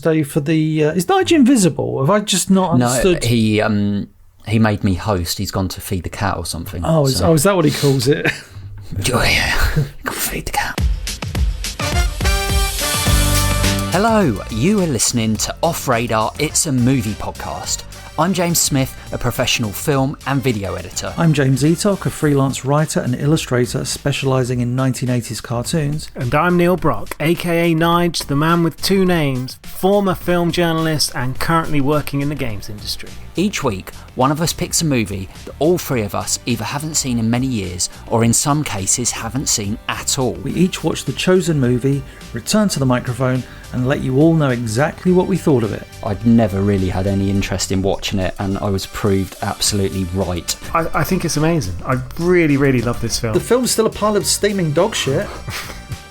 Day for the is Nige invisible? Have I just not understood? No, he made me host. He's gone to feed the cat or something. Is that what he calls it? Oh yeah, go feed the cat. Hello, you are listening to Off Radar. It's a movie podcast. I'm James Smith, a professional film and video editor. I'm James Eatock, a freelance writer and illustrator specialising in 1980s cartoons. And I'm Neil Brock, aka Nige, the man with two names, former film journalist and currently working in the games industry. Each week, one of us picks a movie that all three of us either haven't seen in many years or in some cases haven't seen at all. We each watch the chosen movie, return to the microphone and let you all know exactly what we thought of it. I'd never really had any interest in watching it and I was proved absolutely right. I think it's amazing. I really, really love this film. The film's still a pile of steaming dog shit.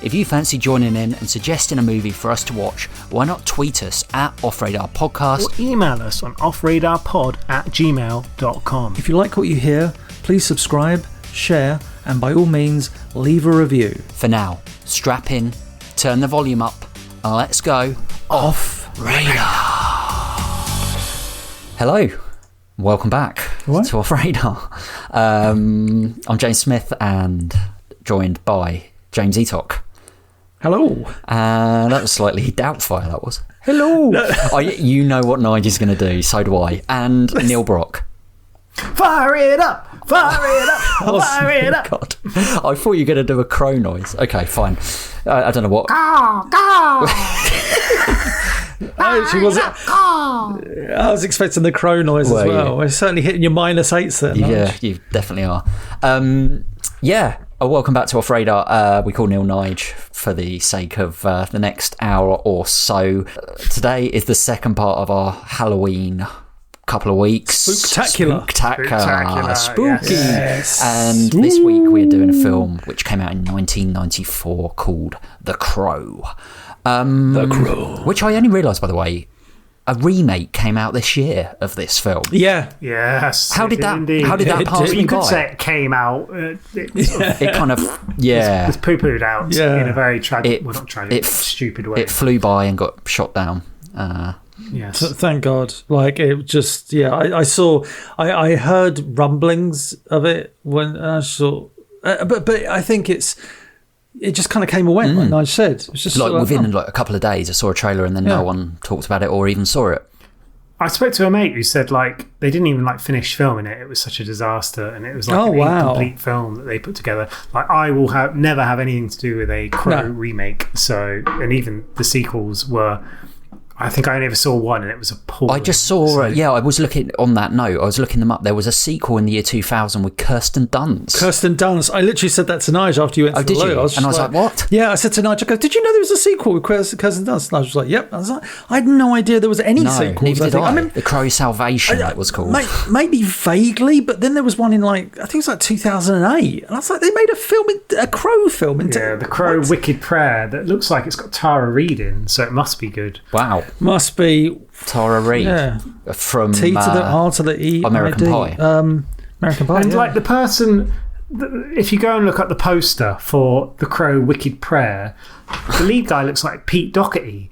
If you fancy joining in and suggesting a movie for us to watch, why not tweet us at Offradar Podcast or email us on offradarpod@gmail.com. If you like what you hear, please subscribe, share, and by all means, leave a review. For now, strap in, turn the volume up, and let's go Off Radar. Hello, welcome back to Off Radar. I'm James Smith and joined by James Eatock. Hello. That was slightly doubtfire, that was. Hello. You know what Nige is going to do, so do I. And Neil Brock. Fire it up! Fire it up! Fire it up! God. I thought you were going to do a crow noise. Okay, fine. I don't know what. I was expecting the crow noise as well. We're certainly hitting your -8s there. Yeah, you definitely are. Welcome back to Off Radar. We call Neil Nige for the sake of the next hour or so. Today is the second part of our Halloween couple of weeks. Spooktacular. Spooky. Yes. And this week we're doing a film which came out in 1994 called The Crow. Which I only realised, by the way, a remake came out this year of this film. Yeah. Yes. How did that pass me by? You could say it came out. It kind of, yeah. It was poo-pooed out in a very stupid way. It flew by and got shot down. Yes. Thank God. Like, it just, I heard rumblings of it when I saw, but I think it just kind of came and went, like Nige said. It was just within a couple of days, I saw a trailer and then no one talked about it or even saw it. I spoke to a mate who said, they didn't even, finish filming it. It was such a disaster, and it was, an incomplete film that they put together. I will never have anything to do with a Crow remake. So, and even the sequels were... I think I only ever saw one and it was appalling. I just saw, I was looking on that note, I was looking them up. There was a sequel in the year 2000 with Kirsten Dunst. I literally said that to Nige after you went to the logo. I was like, what? Yeah, I said to Nige, did you know there was a sequel with Kirsten Dunst? And I was like, yep. I was like, I had no idea there was any sequels. Neither did I. The Crow Salvation, it was called. Maybe vaguely, but then there was one in I think it was 2008. And I was like, they made a Crow film. The Crow Wicked Prayer that looks like it's got Tara Reid in, so it must be good. Wow. Must be Tara Reid from T to the R to the E. American Pie. American Pie. And the person, if you go and look at the poster for The Crow Wicked Prayer, the lead guy looks like Pete Doherty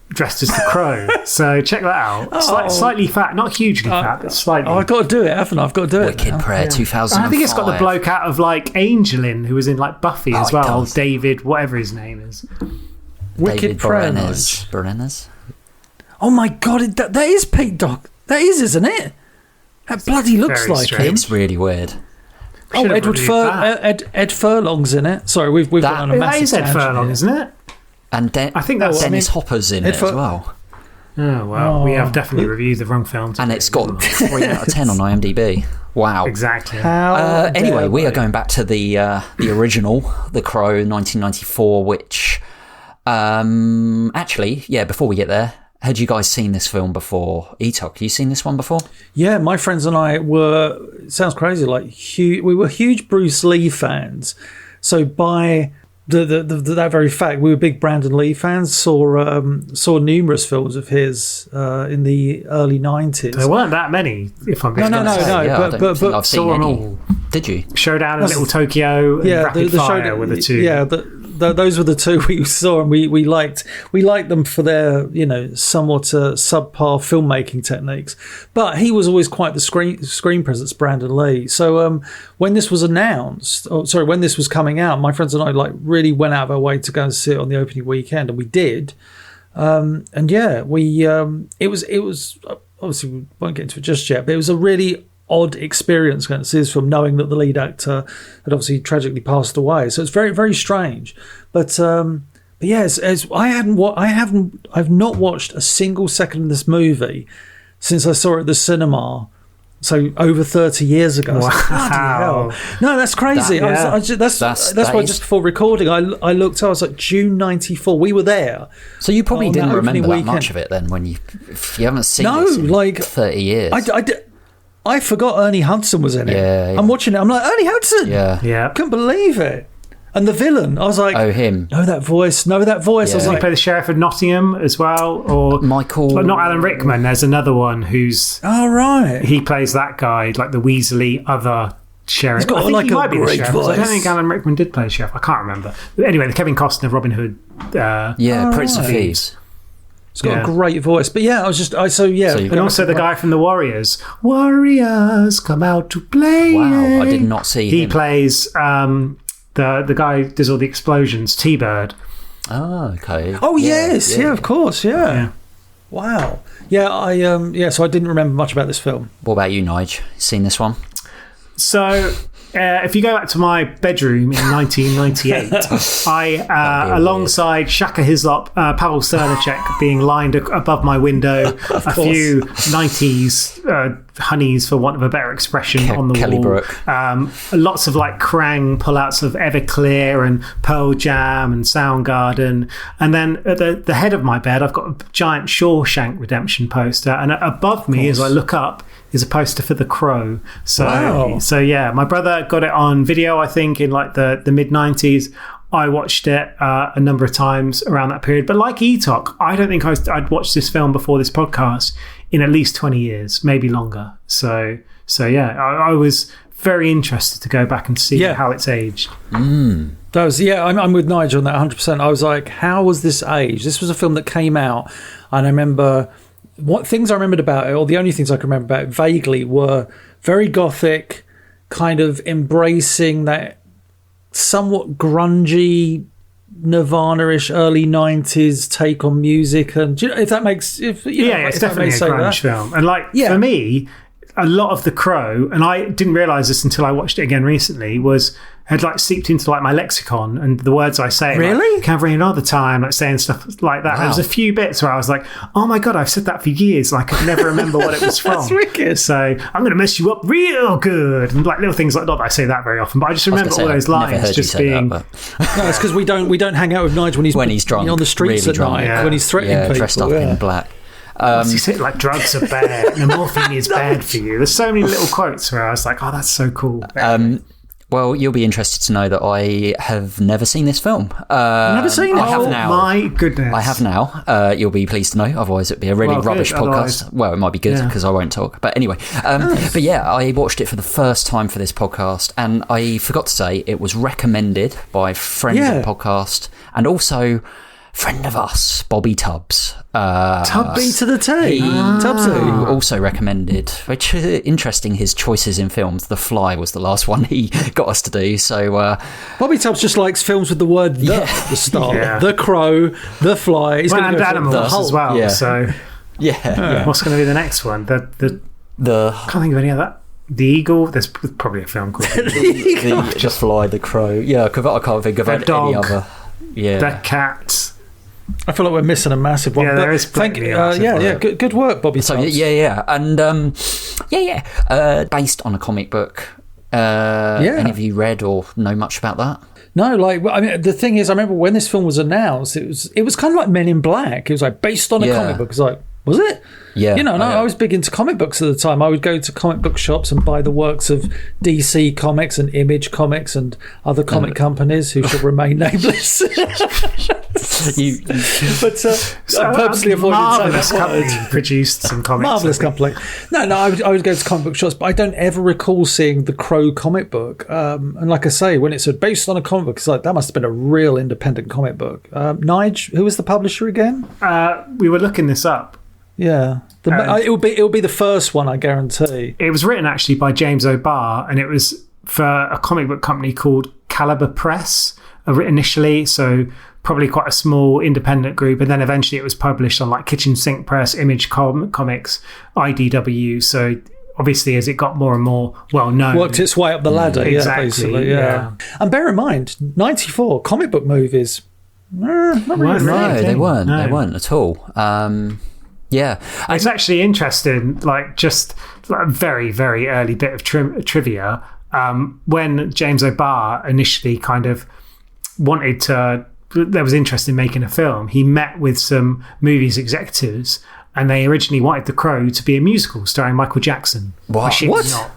dressed as the Crow. So check that out. Slightly fat, not hugely fat, but slightly. I've got to do it, haven't I? I've got to do it. Wicked Prayer 2005. I think it's got the bloke out of Angelin who was in Buffy as well. David, whatever his name is. Wicked Prayer. Berenas. Oh my God, that is Pete Doc. That is, isn't it? That bloody looks like him. It's really weird. Ed Furlong's in it. Sorry, we've gone on a massive tangent. That is Ed Furlong, isn't it? And I think that's Dennis Hopper's in it as well. Oh, well, we have definitely reviewed the wrong film today. And it's got 3 out of 10 on IMDb. Wow. Exactly. Anyway, we are going back to the original, The Crow, 1994, which, before we get there, had you guys seen this film before? Eatock, you seen this one before? Yeah, my friends and I were, it sounds crazy, we were huge Bruce Lee fans. So by that very fact, we were big Brandon Lee fans, saw numerous films of his in the early 90s. There weren't that many, if I'm being honest. But I've seen them all. Did you? Showdown in Little Tokyo and Rapid Fire were the two. Yeah, those were the two we saw, and we liked them for their somewhat subpar filmmaking techniques. But he was always quite the screen presence, Brandon Lee. So when this was announced, when this was coming out, my friends and I really went out of our way to go and see it on the opening weekend, and we did. And yeah, it was obviously we won't get into it just yet, but it was a really odd experience going to see this film, knowing that the lead actor had obviously tragically passed away. So it's very, very strange. But yes, I've not watched a single second of this movie since I saw it at the cinema. So over 30 years ago. Wow. Bloody hell. No, that's crazy. That's why just before recording, I looked. I was like June '94. We were there. So you probably didn't remember that much of it then, if you haven't seen it in 30 years. I forgot Ernie Hudson was in it. Yeah. I'm watching it. I'm like, Ernie Hudson. Yeah. Couldn't believe it. And the villain, I was like, oh, him. Know that voice. Yeah. I was like, he played the sheriff of Nottingham as well, or Michael. But not Alan Rickman. There's another one who's. Oh right. He plays that guy, like the Weasley other sheriff. He's got he might be great voice. I don't think Alan Rickman did play sheriff. I can't remember. But anyway, the Kevin Costner, Robin Hood. Prince of Thieves. He's got a great voice. But yeah, and also the guy from the Warriors. Warriors come out to play. Wow, I did not see him. He plays the guy who does all the explosions, T-Bird. Oh, okay. Oh yes, of course, yeah. Wow. Yeah, so I didn't remember much about this film. What about you, Nige? Seen this one? So if you go back to my bedroom in 1998, I, alongside Shaka Hislop, Pavel Sternicek being lined above my window, a few 90s honeys, for want of a better expression, on the Kelly wall. Brook. Lots of Krang pullouts of Everclear and Pearl Jam and Soundgarden. And then at the head of my bed, I've got a giant Shawshank Redemption poster. And above me, as I look up, is a poster for The Crow. So yeah, my brother got it on video, I think, in the mid-90s. I watched it a number of times around that period. But like Etok, I don't think I'd watched this film before this podcast in at least 20 years, maybe longer. So yeah, I was very interested to go back and see how it's aged. That was, I'm with Nigel on that 100%. I was like, how was this aged? This was a film that came out, and I remember what things I remembered about it, or the only things I can remember about it vaguely, were very gothic, kind of embracing that somewhat grungy, Nirvana-ish early 90s take on music. And do you know, if that makes... it's definitely a grunge film. And for me, a lot of The Crow, and I didn't realise this until I watched it again recently, had seeped into my lexicon, and the words I say, really? Can't read another time, saying stuff like that. Wow. There was a few bits where I was like, oh my God, I've said that for years. I could never remember what it was from. That's wicked. So I'm going to mess you up real good. And little things not that I say that very often, but I just remember all those lines just being... No, it's because we don't hang out with Nigel when he's drunk, on the streets really at night, when he's threatening people. Dressed up in black. What's he say? Drugs are bad, and morphine is bad for you. There's so many little quotes where I was like, oh, that's so cool. Well, you'll be interested to know that I have never seen this film. Never seen it? I have now. My goodness. I have now. You'll be pleased to know. Otherwise, it'd be a really rubbish podcast. Otherwise. Well, it might be good because I won't talk. But anyway. But yeah, I watched it for the first time for this podcast. And I forgot to say, it was recommended by friends of the podcast and also friend of us, Bobby Tubbs. Tubby to the T. Tubbs, also recommended, which is interesting, his choices in films. The Fly was the last one he got us to do. So Bobby Tubbs just likes films with the word the start. Yeah. The Crow, The Fly. He's and animals as well. Yeah. So what's going to be the next one? The can't think of any of that. The Eagle. There's probably a film called the Fly, The Crow. Yeah, I can't think of any other. Yeah, The Cat. I feel like we're missing a massive one. Yeah, there is. Good work, Bobby. So and based on a comic book. Any of you read or know much about that? No, the thing is, I remember when this film was announced, it was kind of like Men in Black. It was based on a comic book. It was was it? Yeah. I was big into comic books at the time. I would go to comic book shops and buy the works of DC Comics and Image Comics and other comic companies who should remain nameless. But I purposely avoided Marvelous saying that company word. produced some comics. Marvelous company. No, I would go to comic book shops, but I don't ever recall seeing the Crow comic book. And like I say, when it said based on a comic book, it's like that must have been a real independent comic book. Nige, who was the publisher again? We were looking this up. Yeah, it will be the first one, I guarantee. It was written actually by James O'Barr, and it was for a comic book company called Caliber Press initially, so probably quite a small independent group, and then eventually it was published on like Kitchen Sink Press, Image Comics, IDW. So obviously as it got more and more well known, worked its way up the ladder. Exactly, basically. Yeah. And bear in mind, 94 comic book movies. Not really. No, they weren't. They weren't at all. Yeah, it's actually interesting. Like just a very, very early bit of trivia. When James O'Barr initially kind of there was interest in making a film, he met with some movies executives, and they originally wanted The Crow to be a musical starring Michael Jackson. What? Not.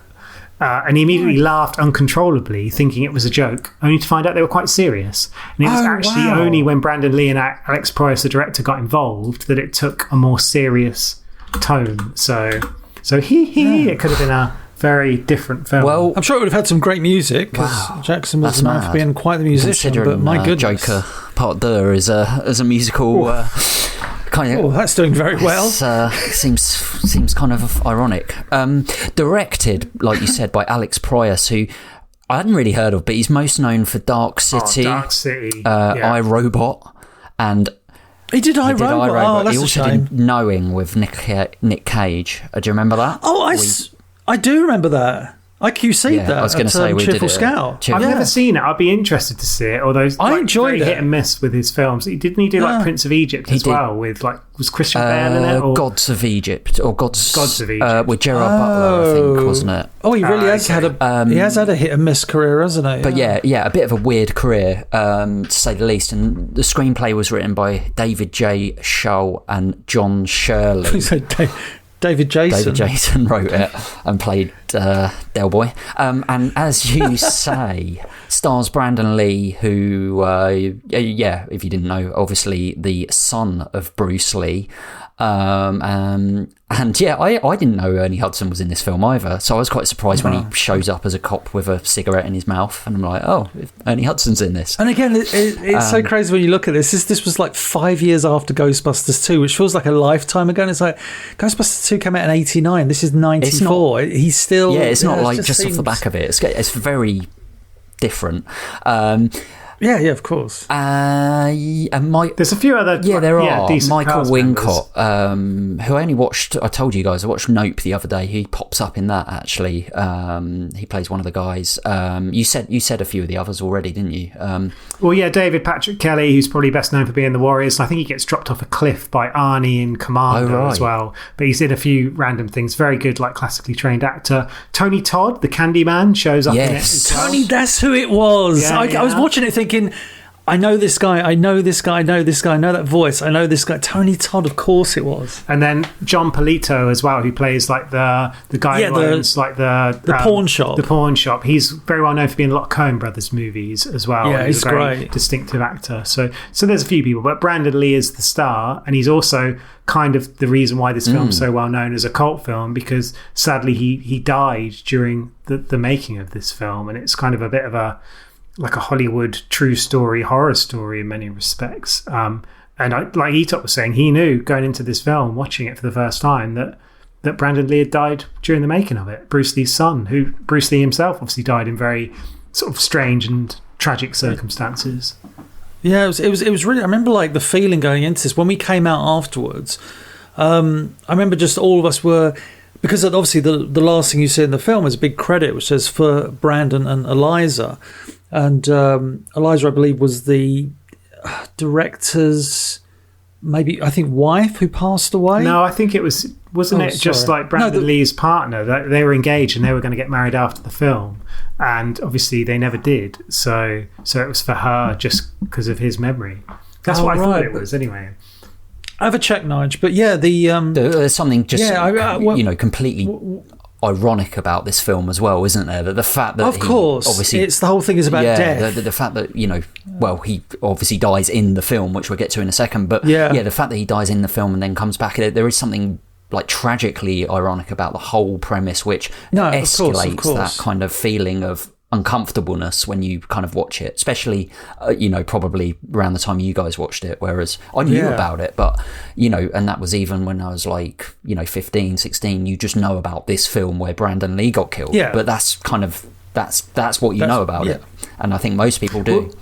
And he immediately laughed uncontrollably, thinking it was a joke, only to find out they were quite serious. And it was actually only when Brandon Lee and Alex Proyas, the director, got involved that it took a more serious tone. So it could have been a very different film. Well, I'm sure it would have had some great music, because Jackson was known for being quite the musician. But my goodness, Joker Part 2 as a musical. Kind of, that's doing very well. Seems kind of ironic. Directed, like you said, by Alex Proyas, who I hadn't really heard of, but he's most known for Dark City, iRobot, and he did iRobot. Oh, that's he also a shame. did Knowing with Nick Cage. Do you remember that? Oh, I do remember that. I QC'd that. I was going to say we Cheerful did Scout. I've never seen it. I'd be interested to see it. Although I enjoyed it. Hit and miss with his films. Didn't he do like Prince of Egypt as well? With like was Christian Bale in it? Or? Gods of Egypt or Gods of Egypt with Gerard Butler, I think, wasn't it? Oh, he really has had a hit and miss career, hasn't he? But yeah, a bit of a weird career, to say the least. And the screenplay was written by David J. Shull and John Shirley. David Jason. David Jason wrote it and played Del Boy. And as you say, stars Brandon Lee, who, if you didn't know, obviously the son of Bruce Lee. I didn't know Ernie Hudson was in this film either, so I was quite surprised when he shows up as a cop with a cigarette in his mouth, and I'm like, oh, Ernie Hudson's in this. And again, it's so crazy when you look at this. This was like 5 years after Ghostbusters 2, which feels like a lifetime ago, and it's like, Ghostbusters 2 came out in 89, this is 94. He's still... Yeah, it's not like just off the back of it. It's very different. Yeah, of course. And there's a few other. There are. Michael Wincott, members. who I only watched. I told you guys I watched Nope the other day. He pops up in that actually. He plays one of the guys. You said a few of the others already, didn't you? David Patrick Kelly, who's probably best known for being the Warriors. I think he gets dropped off a cliff by Arnie in Commando as well. But he's in a few random things. Very good, like classically trained actor. Tony Todd, the Candyman, shows up in it as well. Tony, that's who it was. I was watching it thinking, I know this guy, I know that voice, I know this guy. Tony Todd, of course it was. And then John Polito as well, who plays like the guy who owns like the pawn shop. The pawn shop. He's very well known for being in a lot of Coen Brothers movies as well. Yeah, he's a very great. Distinctive actor. So there's a few people, but Brandon Lee is the star, and he's also kind of the reason why this film's so well known as a cult film, because sadly he died during the making of this film, and it's kind of a bit of a Hollywood true story, horror story in many respects. And like Etop was saying, he knew going into this film, watching it for the first time, that Brandon Lee had died during the making of it. Bruce Lee's son, who Bruce Lee himself obviously died in very sort of strange and tragic circumstances. Yeah, it was really. I remember like the feeling going into this when we came out afterwards. I remember just all of us were. Because obviously the last thing you see in the film is a big credit which says for Brandon and Eliza. And Eliza, I believe, was the director's, maybe, I think, wife who passed away? No, I think it wasn't it just like Brandon Lee's partner? They were engaged and they were going to get married after the film. And obviously they never did. So it was for her just because of his memory. That's what I thought it was anyway. I have a check, Nige, but yeah, there's something just completely ironic about this film as well, isn't there? That the fact that of course, obviously it's the whole thing is about death. The fact that he obviously dies in the film, which we'll get to in a second. But the fact that he dies in the film and then comes back, there is something like tragically ironic about the whole premise, which escalates that kind of feeling of uncomfortableness when you kind of watch it, especially probably around the time you guys watched it, whereas I knew about it, but and that was even when I was like 15, 16. You just know about this film where Brandon Lee got killed, but that's kind of that's what you know about it, and I think most people do.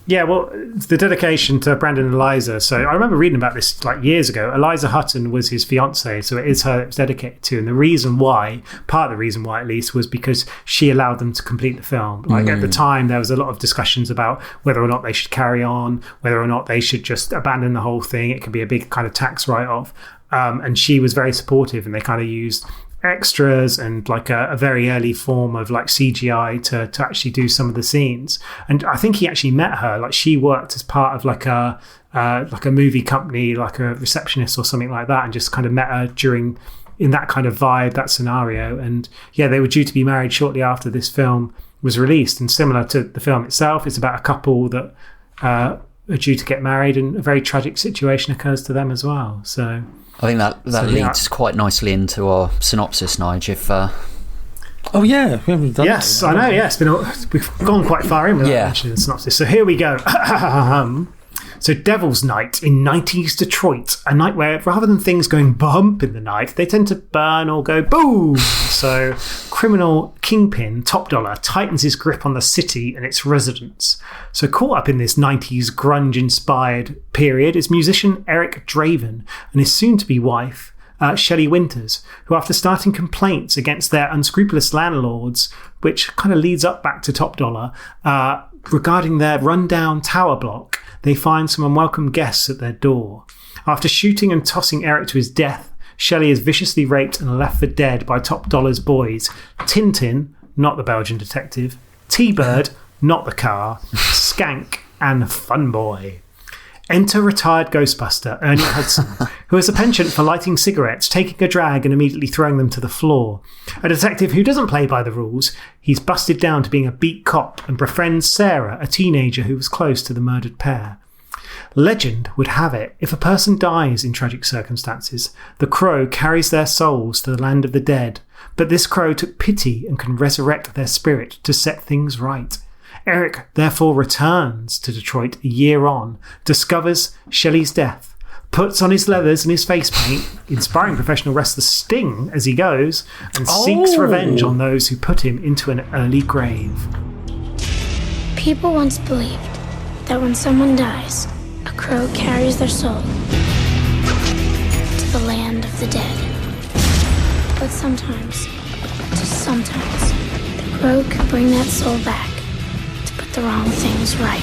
Yeah, well, the dedication to Brandon and Eliza. So I remember reading about this like years ago. Eliza Hutton was his fiancée, so it is her it's dedicated to. And the reason why, part of the reason why at least, was because she allowed them to complete the film. Like at the time, there was a lot of discussions about whether or not they should carry on, whether or not they should just abandon the whole thing. It could be a big kind of tax write-off. And she was very supportive, and they kind of used extras and like a very early form of like CGI to actually do some of the scenes. And I think he actually met her, like she worked as part of like a movie company, like a receptionist or something like that, and just kind of met her in that kind of vibe, that scenario. And they were due to be married shortly after this film was released. And similar to the film itself, it's about a couple that are due to get married, and a very tragic situation occurs to them as well. So I think that leads quite nicely into our synopsis, Nige. We haven't done yes, I know. Yes, we've gone quite far in without mentioning the synopsis. So here we go. So Devil's Night in 90s Detroit, a night where rather than things going bump in the night, they tend to burn or go boom. So criminal kingpin Top Dollar tightens his grip on the city and its residents. So caught up in this 90s grunge-inspired period is musician Eric Draven and his soon-to-be wife, Shelley Winters, who after starting complaints against their unscrupulous landlords, which kind of leads up back to Top Dollar, regarding their rundown tower block, they find some unwelcome guests at their door. After shooting and tossing Eric to his death, Shelley is viciously raped and left for dead by Top Dollar's boys, Tintin, not the Belgian detective, T-Bird, not the car, Skank, and Funboy. Enter retired Ghostbuster Ernie Hudson, who has a penchant for lighting cigarettes, taking a drag and immediately throwing them to the floor. A detective who doesn't play by the rules, he's busted down to being a beat cop and befriends Sarah, a teenager who was close to the murdered pair. Legend would have it, if a person dies in tragic circumstances, the crow carries their souls to the land of the dead, but this crow took pity and can resurrect their spirit to set things right. Eric therefore returns to Detroit a year on, discovers Shelley's death, puts on his leathers and his face paint, inspiring professional wrestler Sting as he goes, and seeks revenge on those who put him into an early grave. People once believed that when someone dies, a crow carries their soul to the land of the dead. But sometimes, just sometimes, the crow can bring that soul back to put the wrong things right.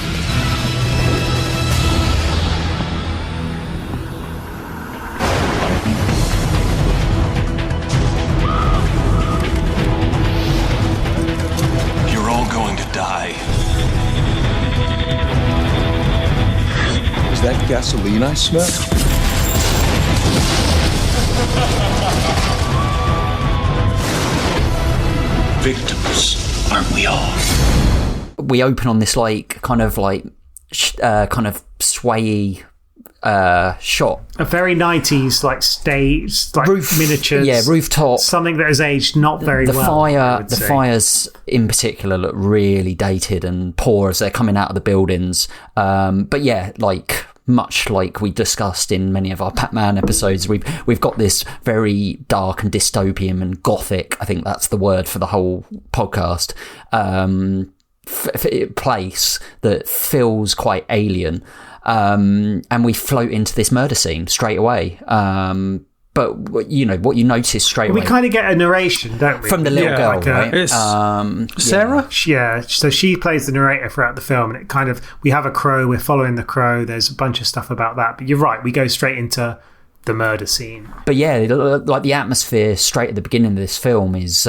You're all going to die. Is that gasoline I smell? Victims, aren't we all? We open on this kind of swayy shot. A very 90s stage, miniatures. Yeah, rooftop. Something that has aged not very well. The fires in particular look really dated and poor as they're coming out of the buildings. But yeah, much like we discussed in many of our Batman episodes, we've got this very dark and dystopian and gothic, I think that's the word for the whole podcast, place that feels quite alien. And we float into this murder scene straight away. But what you notice straight away. We kind of get a narration, don't we? From the little girl, right? Sarah? Yeah, so she plays the narrator throughout the film, and it kind of, we have a crow, we're following the crow, there's a bunch of stuff about that. But you're right, we go straight into the murder scene. But yeah, the atmosphere straight at the beginning of this film is...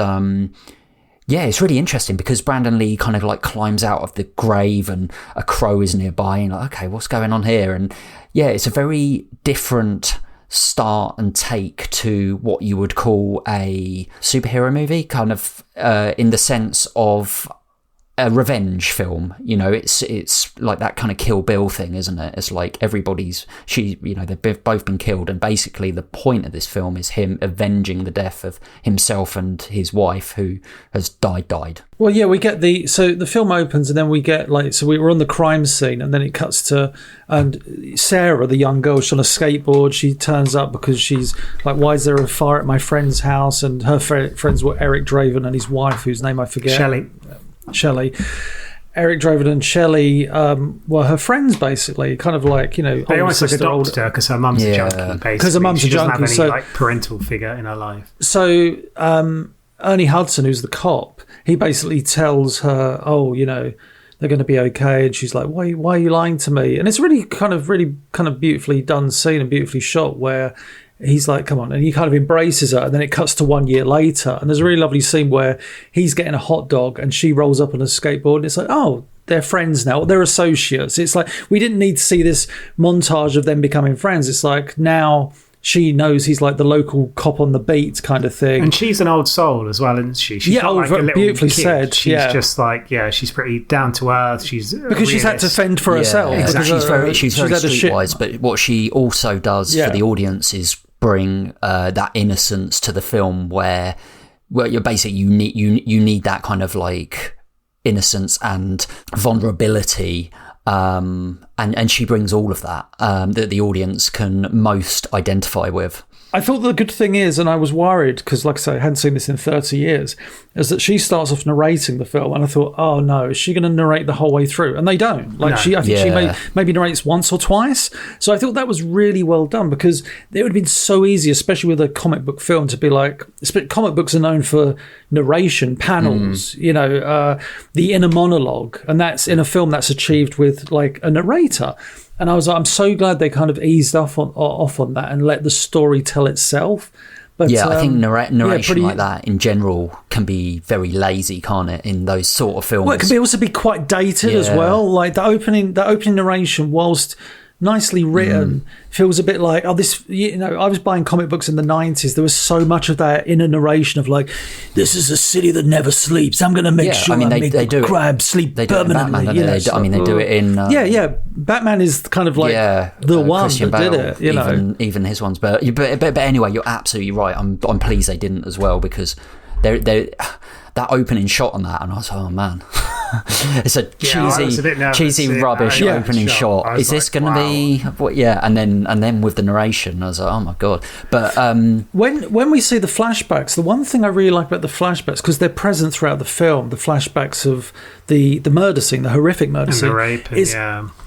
it's really interesting because Brandon Lee kind of climbs out of the grave and a crow is nearby and okay, what's going on here? And yeah, it's a very different start and take to what you would call a superhero movie, kind of in the sense of a revenge film. You know, it's like that kind of Kill Bill thing, isn't it? It's like they've both been killed, and basically the point of this film is him avenging the death of himself and his wife, who has died. Well, yeah, we get the film opens, and then we get we were on the crime scene, and then it cuts to, and Sarah, the young girl, she's on a skateboard. She turns up because she's like, why is there a fire at my friend's house? And her friends were Eric Draven and his wife, whose name I forget. Shelley. Eric Draven and Shelley were her friends, basically, kind of like, you know, they almost like adopted her because her mum's a junkie, basically. Because her mum's a junkie, doesn't have any parental figure in her life. So Ernie Hudson, who's the cop, he basically tells her, oh, you know, they're going to be okay, and she's like, why are you lying to me? And it's really kind of beautifully done scene and beautifully shot, where he's like, come on, and he kind of embraces her, and then it cuts to 1 year later, and there's a really lovely scene where he's getting a hot dog and she rolls up on a skateboard, and it's like, oh, they're friends now, they're associates. It's like, we didn't need to see this montage of them becoming friends. It's like, now she knows he's like the local cop on the beat kind of thing. And she's an old soul as well, isn't she? She's not like a little beautifully kid. said. She's just like, she's pretty down to earth. Because she's had to fend for herself. Exactly. She's very streetwise, but what she also does for the audience is bring that innocence to the film, where you're basically you need that kind of like innocence and vulnerability, and she brings all of that that the audience can most identify with. I thought the good thing is, and I was worried because, like I say, I hadn't seen this in 30 years, is that she starts off narrating the film, and I thought, oh no, is she going to narrate the whole way through? And they don't. I think she maybe narrates once or twice. So I thought that was really well done, because it would have been so easy, especially with a comic book film, to be like, comic books are known for narration, panels, you know, the inner monologue, and that's in a film that's achieved with like a narrator. And I was like, I'm so glad they kind of eased off on that and let the story tell itself. But I think narration like that in general can be very lazy, can't it? In those sort of films, well, it can also be quite dated as well. Like the opening narration, whilst nicely written, feels a bit like, I was buying comic books in the 90s. There was so much of that inner narration of like, this is a city that never sleeps. I'm going to make sure they do crab sleep permanently. They do it in Batman is kind of like the one Christian that Bale, did it, you know, even his ones. But anyway, you're absolutely right. I'm pleased they didn't as well, because they that opening shot on that, and I was like, oh man. It's a cheesy rubbish opening shot. Is this going to be and then with the narration, I was like, oh my god. But when we see the flashbacks, the one thing I really like about the flashbacks, because they're present throughout the film, the flashbacks of the murder scene, the horrific murder scene, the rape,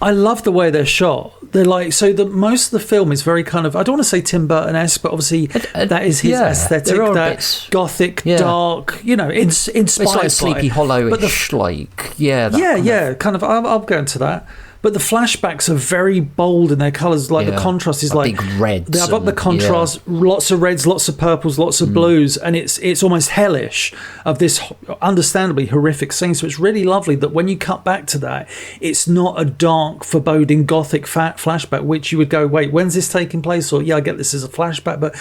I love the way they're shot. They're like, most of the film is very kind of, I don't want to say Tim Burton-esque, but obviously that is his aesthetic, that bits, gothic, dark, you know, inspired. It's like Sleepy Hollow-ish, kind of. I'll go into that. But the flashbacks are very bold in their colours. Like the contrast is like big reds. I've got the contrast, lots of reds, lots of purples, lots of blues, and it's almost hellish of this understandably horrific scene. So it's really lovely that when you cut back to that, it's not a dark, foreboding, gothic flashback, which you would go, wait, when's this taking place? Or I get this as a flashback, but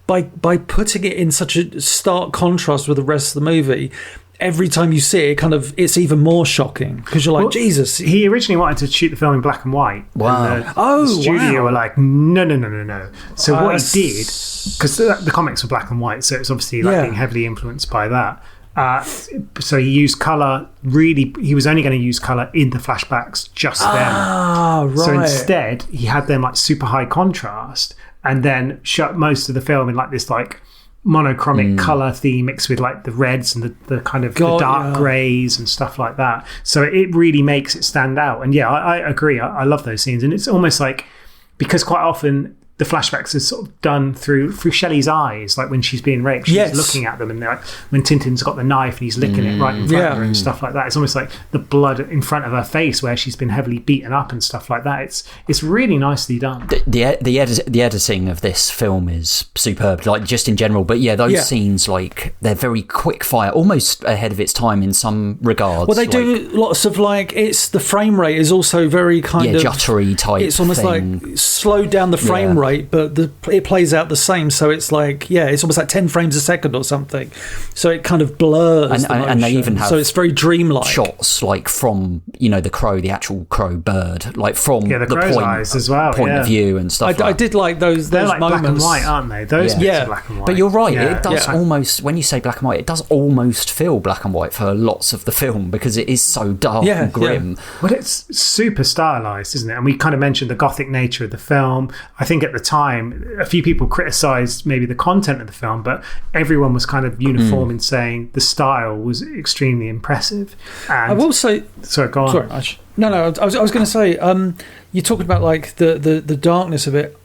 by putting it in such a stark contrast with the rest of the movie, every time you see it, it's even more shocking, because you're like, Jesus. He originally wanted to shoot the film in black and white. Wow. And the studio were like, no. So what he did, because the comics were black and white, so it's obviously being heavily influenced by that. So he used colour. Really, he was only going to use colour in the flashbacks just then. Right. So instead, he had them like super high contrast, and then shot most of the film in like this like monochromic colour theme mixed with like the reds and the kind of the dark greys and stuff like that. So it really makes it stand out. And I agree. I love those scenes. And it's almost like, because quite often the flashbacks are sort of done through Shelley's eyes, like when she's being raped, she's looking at them, and like when Tintin's got the knife and he's licking it right in front of her and stuff like that. It's almost like the blood in front of her face where she's been heavily beaten up and stuff like that. It's really nicely done. The editing of this film is superb, like just in general. But those scenes, like, they're very quick fire, almost ahead of its time in some regards. Well, they do lots of like, it's the frame rate is also very kind of juttery type. It's almost thing. like slow down the frame rate rate, but it plays out the same. So it's like, it's almost like 10 frames a second or something. So it kind of blurs and they even have so it's very dreamlike shots like from the crow, the actual crow bird, like from the point, eyes as well, point of view and stuff. I did like those. They're those like moments. black and white, aren't they? Those bits are black and white. But you're right. It does almost, when you say black and white, it does almost feel black and white for lots of the film because it is so dark and grim. But it's super stylized, isn't it? And we kind of mentioned the gothic nature of the film. I think at the time, a few people criticized maybe the content of the film, but everyone was kind of uniform in saying the style was extremely impressive. And I will say... Sorry, go on. Sorry, Ash. No, I was going to say, you're talking about like the darkness of it.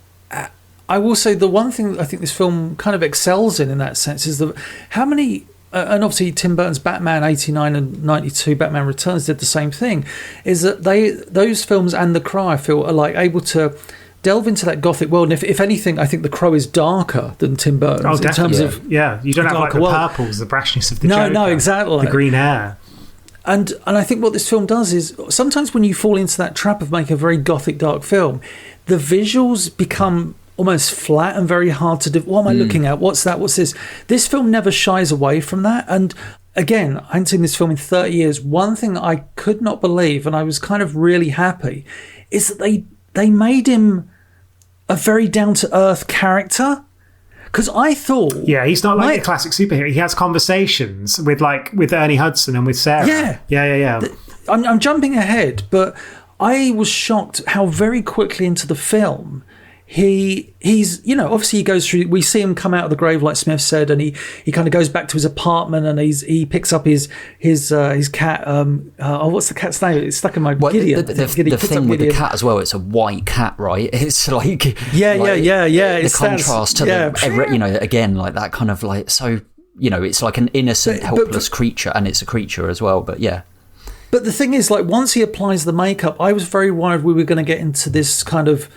I will say the one thing that I think this film kind of excels in that sense is how many... and obviously Tim Burton's Batman 89 and 92, Batman Returns did the same thing, is that those films and The Crow, I feel, are like able to delve into that gothic world. And if anything, I think The Crow is darker than Tim Burton's in terms of... Yeah, you don't have like the purples, the brashness of the Joker. No, exactly. The green hair. And I think what this film does is sometimes when you fall into that trap of making a very gothic, dark film, the visuals become almost flat and very hard to do. What am I looking at? What's that? What's this? This film never shies away from that. And again, I hadn't seen this film in 30 years. One thing that I could not believe, and I was kind of really happy, is that they made him a very down-to-earth character. Because I thought... Yeah, he's not like a classic superhero. He has conversations with Ernie Hudson and with Sarah. Yeah. I'm jumping ahead, but I was shocked how very quickly into the film he's obviously he goes through. We see him come out of the grave, like Smith said, and he kind of goes back to his apartment and he picks up his cat. What's the cat's name? It's stuck in my Gideon. The thing with the cat as well. It's a white cat, right? It's like yeah. The contrast to again, like that kind of like so. It's like an innocent, helpless creature, and it's a creature as well. But yeah. But the thing is, like, once he applies the makeup, I was very worried we were going to get into this kind of,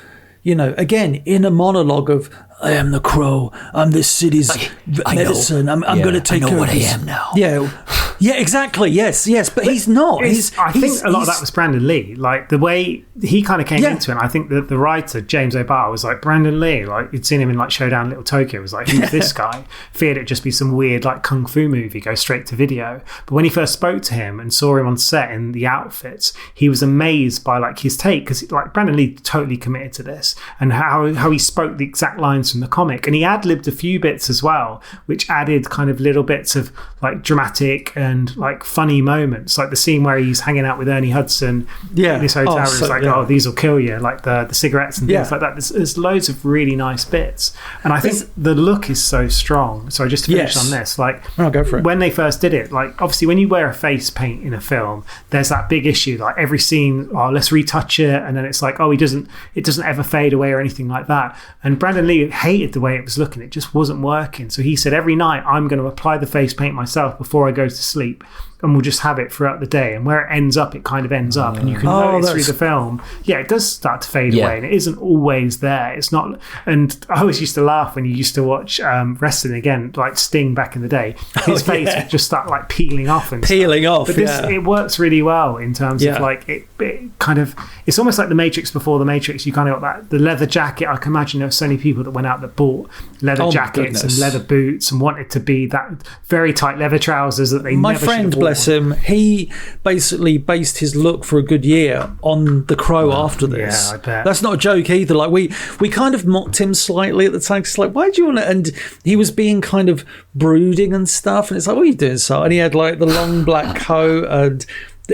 again, inner monologue of, I am the Crow, I'm this city's medicine, I'm going to take care of this. I am now. Yeah, exactly, yes, but he's not. I think a lot of that was Brandon Lee, like the way he kind of came into it. And I think that the writer, James O'Barr, was like, Brandon Lee, like he'd seen him in like Showdown in Little Tokyo, was like, who's this guy? Feared it'd just be some weird like kung fu movie, go straight to video. But when he first spoke to him and saw him on set in the outfits, he was amazed by like his take, because like Brandon Lee totally committed to this, and how he spoke the exact lines from the comic, and he ad-libbed a few bits as well, which added kind of little bits of like dramatic and like funny moments, like the scene where he's hanging out with Ernie Hudson in this hotel room. These will kill you, like the cigarettes and things like that. There's loads of really nice bits, and I think the look is so strong. So just to finish on this, like go for it. When they first did it, like obviously when you wear a face paint in a film, there's that big issue, like every scene, let's retouch it, and then it's like, it doesn't ever fade away or anything like that. And Brandon Lee hated the way it was looking. It just wasn't working. So he said, every night I'm going to apply the face paint myself before I go to sleep, and we'll just have it throughout the day. And where it ends up, it kind of ends up. And you can notice through the film, it does start to fade away, and it isn't always there. It's not. And I always used to laugh when you used to watch wrestling again, like Sting back in the day. His face would just start like peeling off. But it works really well in terms of like it kind of, it's almost like the Matrix before the Matrix. You kind of got the leather jacket. I can imagine there were so many people that went out that bought leather jackets and leather boots and wanted to be that very tight leather trousers that they never should have worn. Bless him, he basically based his look for a good year on The Crow after this. Yeah, I bet. That's not a joke either. Like we kind of mocked him slightly at the time. It's like, why do you want to? And he was being kind of brooding and stuff. And it's like, what are you doing, so? And he had like the long black coat, and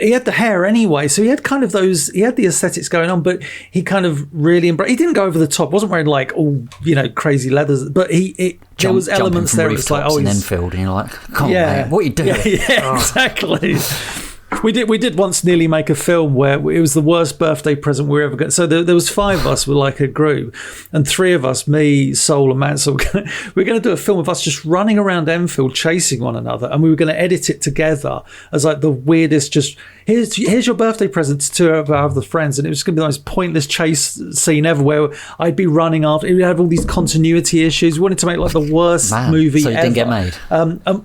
he had the hair anyway, so he had kind of he had the aesthetics going on, but he kind of really embraced. He didn't go over the top, wasn't wearing like all crazy leathers, but there was elements there. It's like, in Enfield, and you're like, come on, man, what are you doing? Yeah, exactly. We did once nearly make a film where it was the worst birthday present we were ever going. So there was 5 of us with like a group, and 3 of us, me, Soul, and Mansell, we're going to do a film of us just running around Enfield chasing one another, and we were going to edit it together as like the weirdest. Just here's your birthday present to 2 of our other friends, and it was going to be the most pointless chase scene ever, where I'd be running after. It would have all these continuity issues. We wanted to make like the worst movie so it ever. Didn't get made.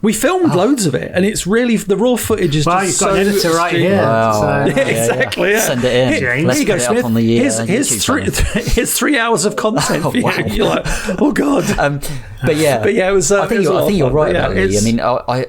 We filmed loads of it, and it's really the raw footage is well, just you've got an editor right here. Wow. So, exactly. Yeah. Send it in. James. Let's Here you put go, it up Smith. on the Here's 3 hours of content for you. Wow. You're like, oh god. But yeah, it was. I think you're right. Yeah, I mean, I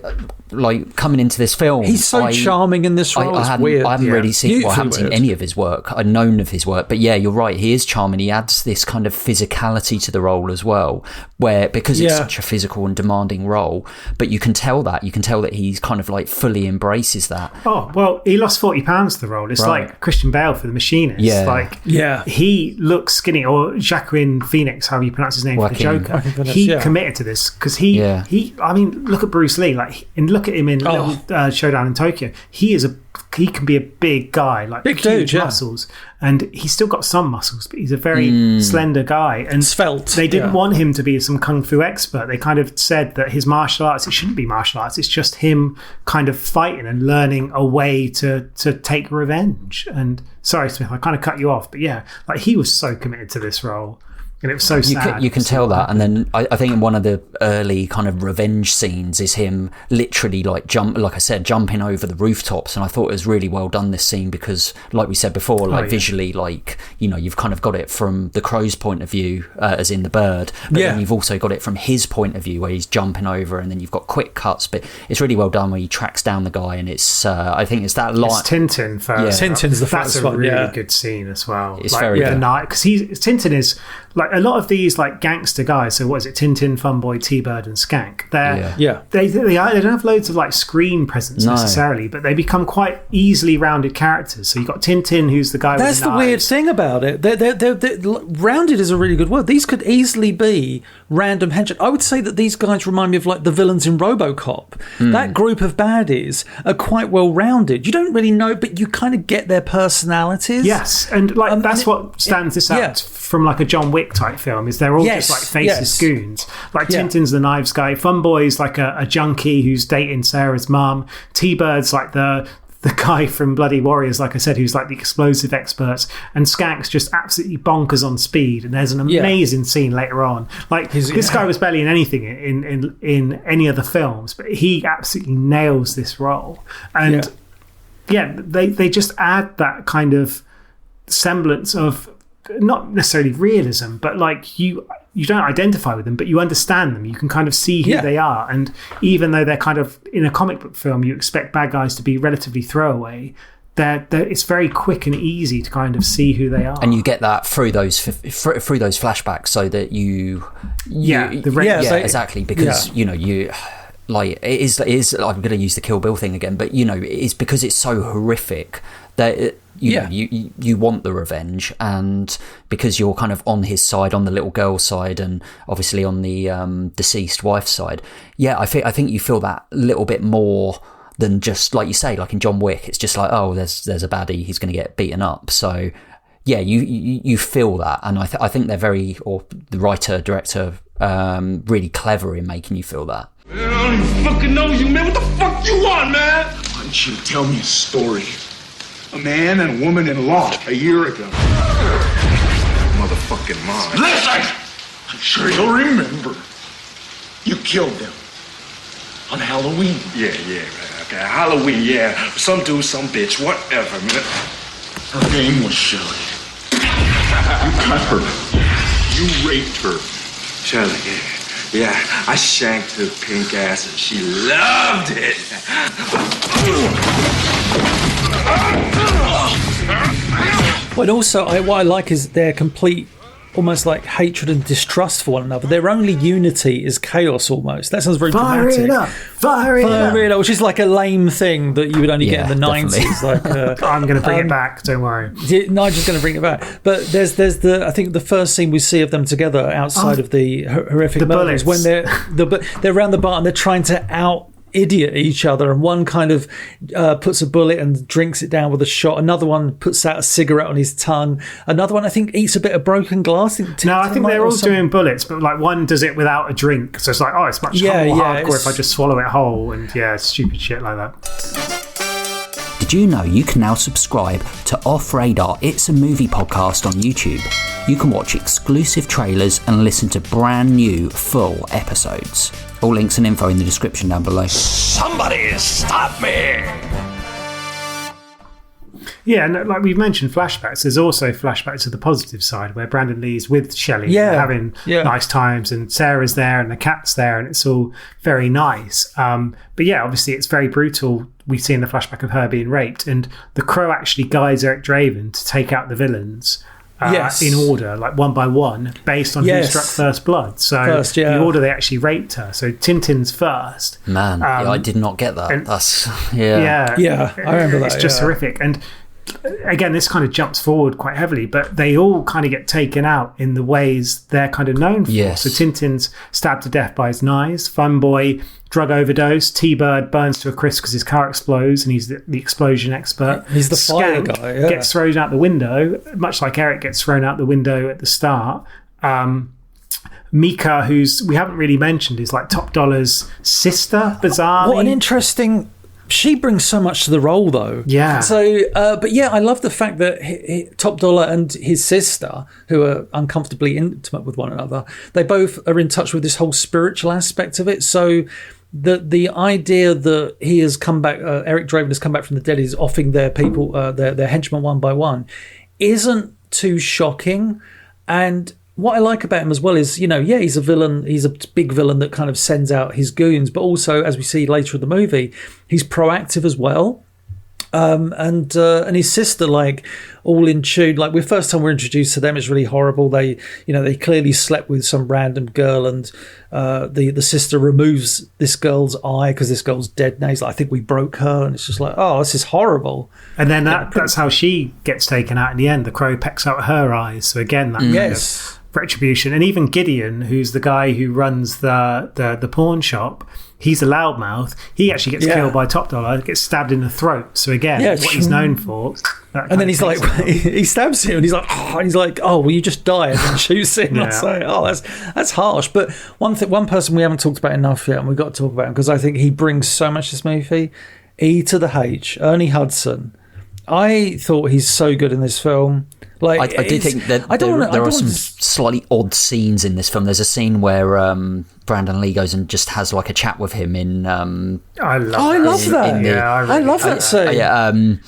like coming into this film. He's so charming in this role. I It's weird. haven't really seen. Well, I haven't seen weird. any of his work. I'd known of his work, but yeah, you're right. He is charming. He adds this kind of physicality to the role as well, where because it's such a physical and demanding role. But you can tell that he's kind of like fully embraces that. Oh well, he lost 40 pounds to the role. It's like Christian Bale for The Machinist. Yeah. Like he looks skinny, or Joaquin Phoenix, how you pronounce his name, for the Joker. He committed to this because he. I mean, look at Bruce Lee. Like, and look at him in Little Showdown in Tokyo. He can be a big guy, like big huge dude, muscles, and he's still got some muscles, but he's a very slender guy and svelte. They didn't want him to be some kung fu expert. They kind of said that his martial arts, it shouldn't be martial arts. It's just him kind of fighting and learning a way to take revenge. And sorry, Smith, I kind of cut you off, but yeah, like he was so committed to this role. And it was so sad. You can tell that. And then I think in one of the early kind of revenge scenes is him literally jumping over the rooftops. And I thought it was really well done, this scene, because like we said before, visually, like, you know, you've kind of got it from the crow's point of view, as in the bird. But then you've also got it from his point of view where he's jumping over, and then you've got quick cuts. But it's really well done where he tracks down the guy, and it's, I think it's that line. It's Tintin first. Yeah. Tintin's the first one. That's a really good scene as well. It's like, very with good. the night, because Tintin is like a lot of these like gangster guys. So what is it? Tintin, Funboy, T-Bird, and Skank. They don't have loads of like screen presence necessarily, but they become quite easily rounded characters. So you've got Tintin, who's the guy. That's with the the weird thing about it. Rounded is a really good word. These could easily be random henchmen. I would say that these guys remind me of like the villains in RoboCop. That group of baddies are quite well rounded. You don't really know, but you kind of get their personalities. Yes, and like that's what stands this out from like a John Wick type film. Is they're all just like faceless goons. Like Tintin's the knives guy. Funboy's like a junkie who's dating Sarah's mum. T-Bird's like the guy from Bloody Warriors, like I said, who's like the explosive expert, and Skank's just absolutely bonkers on speed. And there's an amazing scene later on. Like this guy was barely in anything in any of the films, but he absolutely nails this role. And they just add that kind of semblance of not necessarily realism, but like you don't identify with them, but you understand them. You can kind of see who they are. And even though they're kind of in a comic book film, you expect bad guys to be relatively throwaway. It's very quick and easy to kind of see who they are. And you get that through those flashbacks, so that exactly, because you know you. Like it is. I'm going to use the Kill Bill thing again, but you know, it's because it's so horrific that you want the revenge, and because you're kind of on his side, on the little girl's side, and obviously on the deceased wife's side. Yeah, I think you feel that a little bit more than just like you say, like in John Wick. It's just like, oh, there's a baddie, he's going to get beaten up. So yeah, you feel that, and I think they're the writer director really clever in making you feel that. Man, I don't even fucking know you, man. What the fuck you want, man? Why don't you tell me a story? A man and a woman in law a year ago. Motherfucking mom. Listen! I'm sure you'll remember. You killed them. On Halloween. Yeah, man. Okay, Halloween, yeah. Some dude, some bitch, whatever, man. Her name was Shelley. You cut her. You raped her. Shelley, yeah, I shanked her pink ass and she loved it. But also, what I like is their complete, almost like hatred and distrust for one another. Their only unity is chaos, almost. That sounds very dramatic. Fire it up, which is like a lame thing that you would only get in the 90s. Like, I'm going to bring it back. Don't worry. Nigel's going to bring it back. But there's I think the first scene we see of them together outside of the horrific murders, when they're around the bar and they're trying to out-idiot each other, and one kind of puts a bullet and drinks it down with a shot. Another one puts out a cigarette on his tongue. Another one, I think, eats a bit of broken glass. I think they're all doing bullets, but like one does it without a drink. So it's like, oh, it's much more hardcore if I just swallow it whole. And stupid shit like that. Did you know you can now subscribe to Off Radar It's a Movie podcast on YouTube? you can watch exclusive trailers and listen to brand new full episodes. All links and info in the description down below. Somebody stop me! Yeah, and like we've mentioned flashbacks, there's also flashbacks to the positive side where Brandon Lee's with Shelley having nice times, and Sarah's there and the cat's there, and it's all very nice. But yeah, obviously it's very brutal. We see in the flashback of her being raped, and the Crow actually guides Eric Draven to take out the villains in order, like one by one, based on who struck first blood. So the order they actually raped her. So Tintin's first. Man, I did not get that. And, That's I remember that. It's just horrific. And again, this kind of jumps forward quite heavily, but they all kind of get taken out in the ways they're kind of known for. Yes. So Tintin's stabbed to death by his knives. Fun Boy, drug overdose. T-Bird burns to a crisp because his car explodes, and he's the explosion expert. He's the fire guy. Yeah. Gets thrown out the window, much like Eric gets thrown out the window at the start. Mika, who's we haven't really mentioned, is like Top Dollar's sister. Bizarre. What an interesting. She brings so much to the role, though. Yeah. So, but yeah, I love the fact that Top Dollar and his sister, who are uncomfortably intimate with one another, they both are in touch with this whole spiritual aspect of it. So, the idea that he has come back, Eric Draven has come back from the dead, is offing their people, their henchmen one by one, isn't too shocking. And what I like about him as well is, he's a villain. He's a big villain that kind of sends out his goons, but also, as we see later in the movie, he's proactive as well. And his sister, like, all in tune. Like, the first time we're introduced to them, it's really horrible. They clearly slept with some random girl, and the sister removes this girl's eye because this girl's dead now. He's like, I think we broke her, and it's just like, oh, this is horrible. And then that's how she gets taken out in the end. The Crow pecks out her eyes. So again, that kind of retribution. And even Gideon, who's the guy who runs the pawn shop, he's a loudmouth. He actually gets killed by Top Dollar, gets stabbed in the throat. So again, what he's known for. And then he's like, he stabs him, and he's like, oh, well, you just died, and shoots him. Yeah. It's like, oh, that's harsh. But one person we haven't talked about enough yet, and we've got to talk about him because I think he brings so much to this movie. E to the H, Ernie Hudson. I thought he's so good in this film. Like, I do think that there are some slightly odd scenes in this film. There's a scene where Brandon Lee goes and just has like a chat with him in. I love that. I love that scene.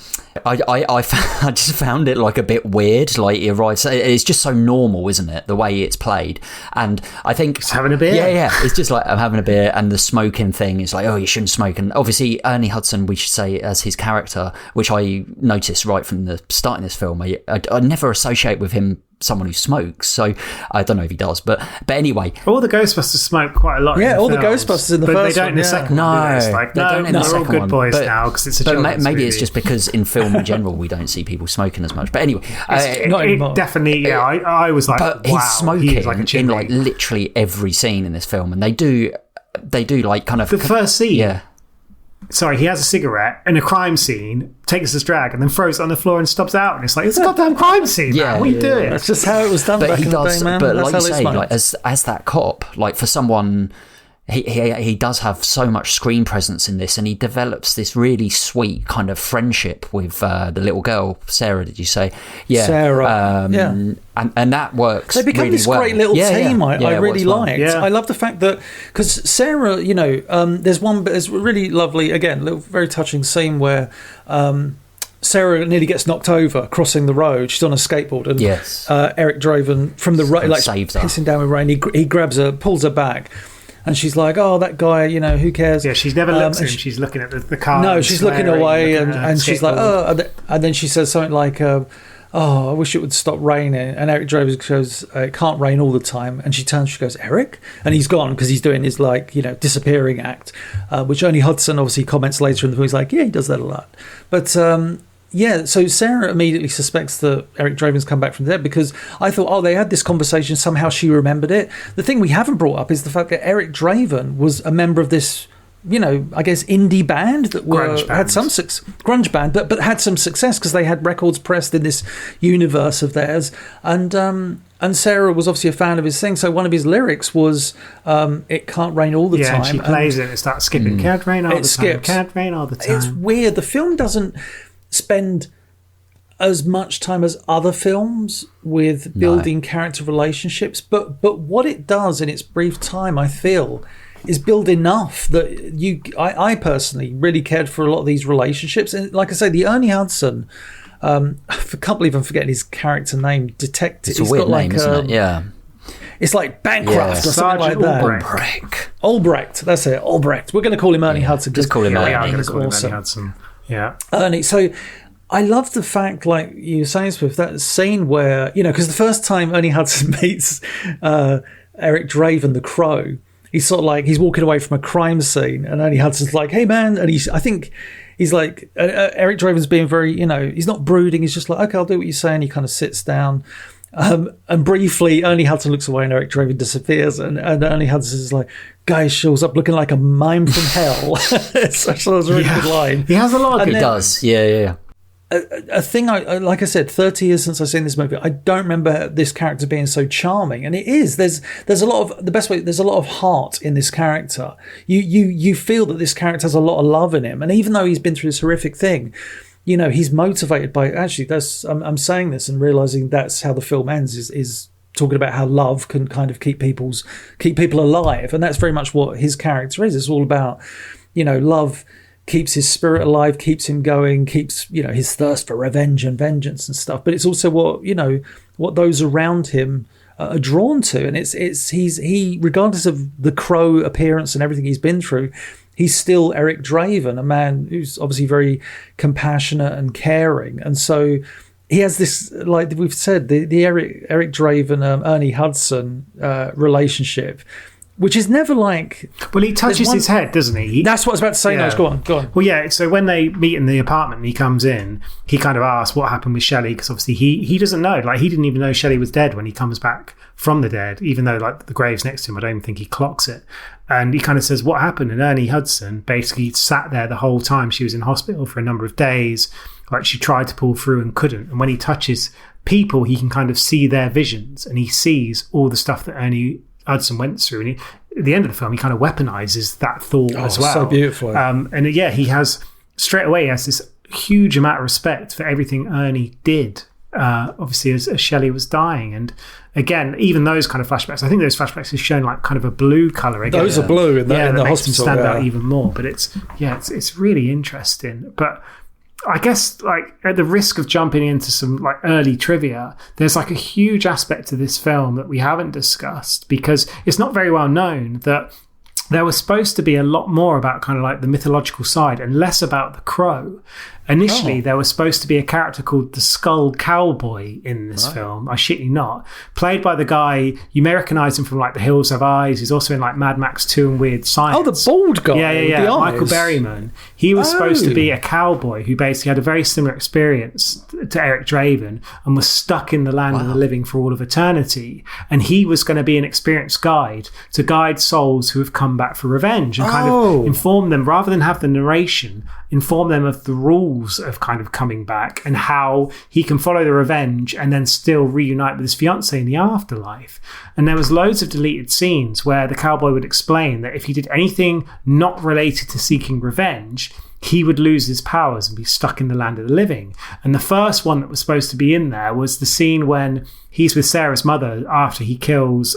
I just found it like a bit weird. Like, you're right, it's just so normal, isn't it? The way it's played, and I think just having a beer. Yeah. It's just like I'm having a beer, and the smoking thing is like, oh, you shouldn't smoke. And obviously, Ernie Hudson, we should say, as his character, which I noticed right from the start in this film, I never associate with him someone who smokes, so I don't know if he does, but anyway, all the Ghostbusters smoke quite a lot. Yeah, all the Ghostbusters in the first one. They don't in the second one. It's like, they don't in the second one. We're all good boys but, now because it's a but children's maybe movie. It's just because in film in general we don't see people smoking as much. But anyway, it definitely. Yeah, I was like, but wow, he's smoking he like in like literally every scene in this film, and they do like kind of the first scene. Yeah. Sorry, he has a cigarette in a crime scene, takes his drag, and then throws it on the floor and stops out. And it's like, it's a goddamn crime scene, man. What are you doing? That's just how it was done back in the day, man. But that's like you say, like, as that cop, like for someone... He does have so much screen presence in this, and he develops this really sweet kind of friendship with the little girl, Sarah. Did you say? Yeah, Sarah. And that works. They become really this well. great little team. I really liked. Yeah. I love the fact that because Sarah, there's really lovely, again, little very touching scene where. Sarah nearly gets knocked over crossing the road. She's on a skateboard, and Eric Draven from the road, like saves her, pissing down with rain. He grabs her, pulls her back. And she's like, oh, that guy, who cares? Yeah, she's never looked at him. She's looking at the car. No, she's looking away, and she's like, oh. And then she says something like, oh, I wish it would stop raining. And Eric Draven goes, it can't rain all the time. And she turns, she goes, Eric? And he's gone because he's doing his, disappearing act, which Ernie Hudson obviously comments later in the film. He's like, yeah, he does that a lot. But... so Sarah immediately suspects that Eric Draven's come back from the dead because I thought, they had this conversation, somehow she remembered it. The thing we haven't brought up is the fact that Eric Draven was a member of this, I guess indie band that had some grunge band, but had some success because they had records pressed in this universe of theirs. And Sarah was obviously a fan of his thing, so one of his lyrics was "It can't rain all the time." Yeah, she plays it. It starts skipping. Can't rain all the time. Skips. Can't rain all the time. It's weird. The film doesn't spend as much time as other films with building character relationships, but what it does in its brief time, I feel, is build enough that I personally really cared for a lot of these relationships. And like I say, the Ernie Hudson, I can't believe I'm forgetting his character name, Detective. It's a weird name, isn't it? Yeah. It's like Bancroft or something like that. Albrecht, that's it, Albrecht. We're going to call him Ernie Hudson. Just call him Ernie. I'm going to He's call him awesome. Ernie Hudson. Yeah. Ernie, so I love the fact, like you were saying, Swift, that scene where, because the first time Ernie Hudson meets Eric Draven, the Crow, he's sort of like, he's walking away from a crime scene, and Ernie Hudson's like, hey man, and I think he's like, Eric Draven's being very, he's not brooding, he's just like, okay, I'll do what you say, and he kind of sits down. And briefly, Ernie Hudson looks away and Eric Draven disappears, and Ernie Hudson is like, guy shows up looking like a mime from hell. So that was a really good line. He has a lot of good. He does, yeah. A thing, like I said, 30 years since I've seen this movie, I don't remember this character being so charming, and it is. There's a lot of, the best way, there's a lot of heart in this character. You feel that this character has a lot of love in him, and even though he's been through this horrific thing, he's motivated by, actually, I'm saying this and realizing that's how the film ends, is talking about how love can kind of keep people alive, and that's very much what his character is. It's all about, love keeps his spirit alive, keeps him going, keeps, his thirst for revenge and vengeance and stuff. But it's also what those around him are drawn to, and he regardless of the Crow appearance and everything he's been through, he's still Eric Draven, a man who's obviously very compassionate and caring. And so he has this, like we've said, the Eric Draven, Ernie Hudson relationship, which is never like... Well, he touches his head, doesn't he? That's what I was about to say. Yeah. No, go on. Well, yeah, so when they meet in the apartment and he comes in, he kind of asks what happened with Shelley, because obviously he doesn't know. Like, he didn't even know Shelley was dead when he comes back from the dead, even though, like, the grave's next to him. I don't even think he clocks it. And he kind of says, what happened? And Ernie Hudson basically sat there the whole time. She was in hospital for a number of days. Like, she tried to pull through and couldn't. And when he touches people, he can kind of see their visions, and he sees all the stuff that Ernie Hudson went through. And at the end of the film, he kind of weaponizes that thought as well. So beautiful. And yeah, he has this huge amount of respect for everything Ernie did, obviously, as Shelley was dying. And again, even those kind of flashbacks, I think those flashbacks are shown like kind of a blue color. Again. Those are blue in the makes hospital. Them stand out even more. But it's really interesting. But I guess, like, at the risk of jumping into some like early trivia, there's like a huge aspect to this film that we haven't discussed, because it's not very well known that there was supposed to be a lot more about kind of like the mythological side and less about the Crow. Initially, there was supposed to be a character called the Skull Cowboy in this film. I shit you not. Played by the guy, you may recognise him from like The Hills Have Eyes. He's also in like Mad Max 2 and Weird Science. Oh, the bald guy. Yeah. Michael Berryman. He was supposed to be a cowboy who basically had a very similar experience to Eric Draven and was stuck in the land of the living for all of eternity. And he was going to be an experienced guide to guide souls who have come back for revenge and kind of inform them, rather than have the narration, inform them of the rules of kind of coming back and how he can follow the revenge and then still reunite with his fiancée in the afterlife. And there was loads of deleted scenes where the cowboy would explain that if he did anything not related to seeking revenge, he would lose his powers and be stuck in the land of the living. And the first one that was supposed to be in there was the scene when he's with Sarah's mother after he kills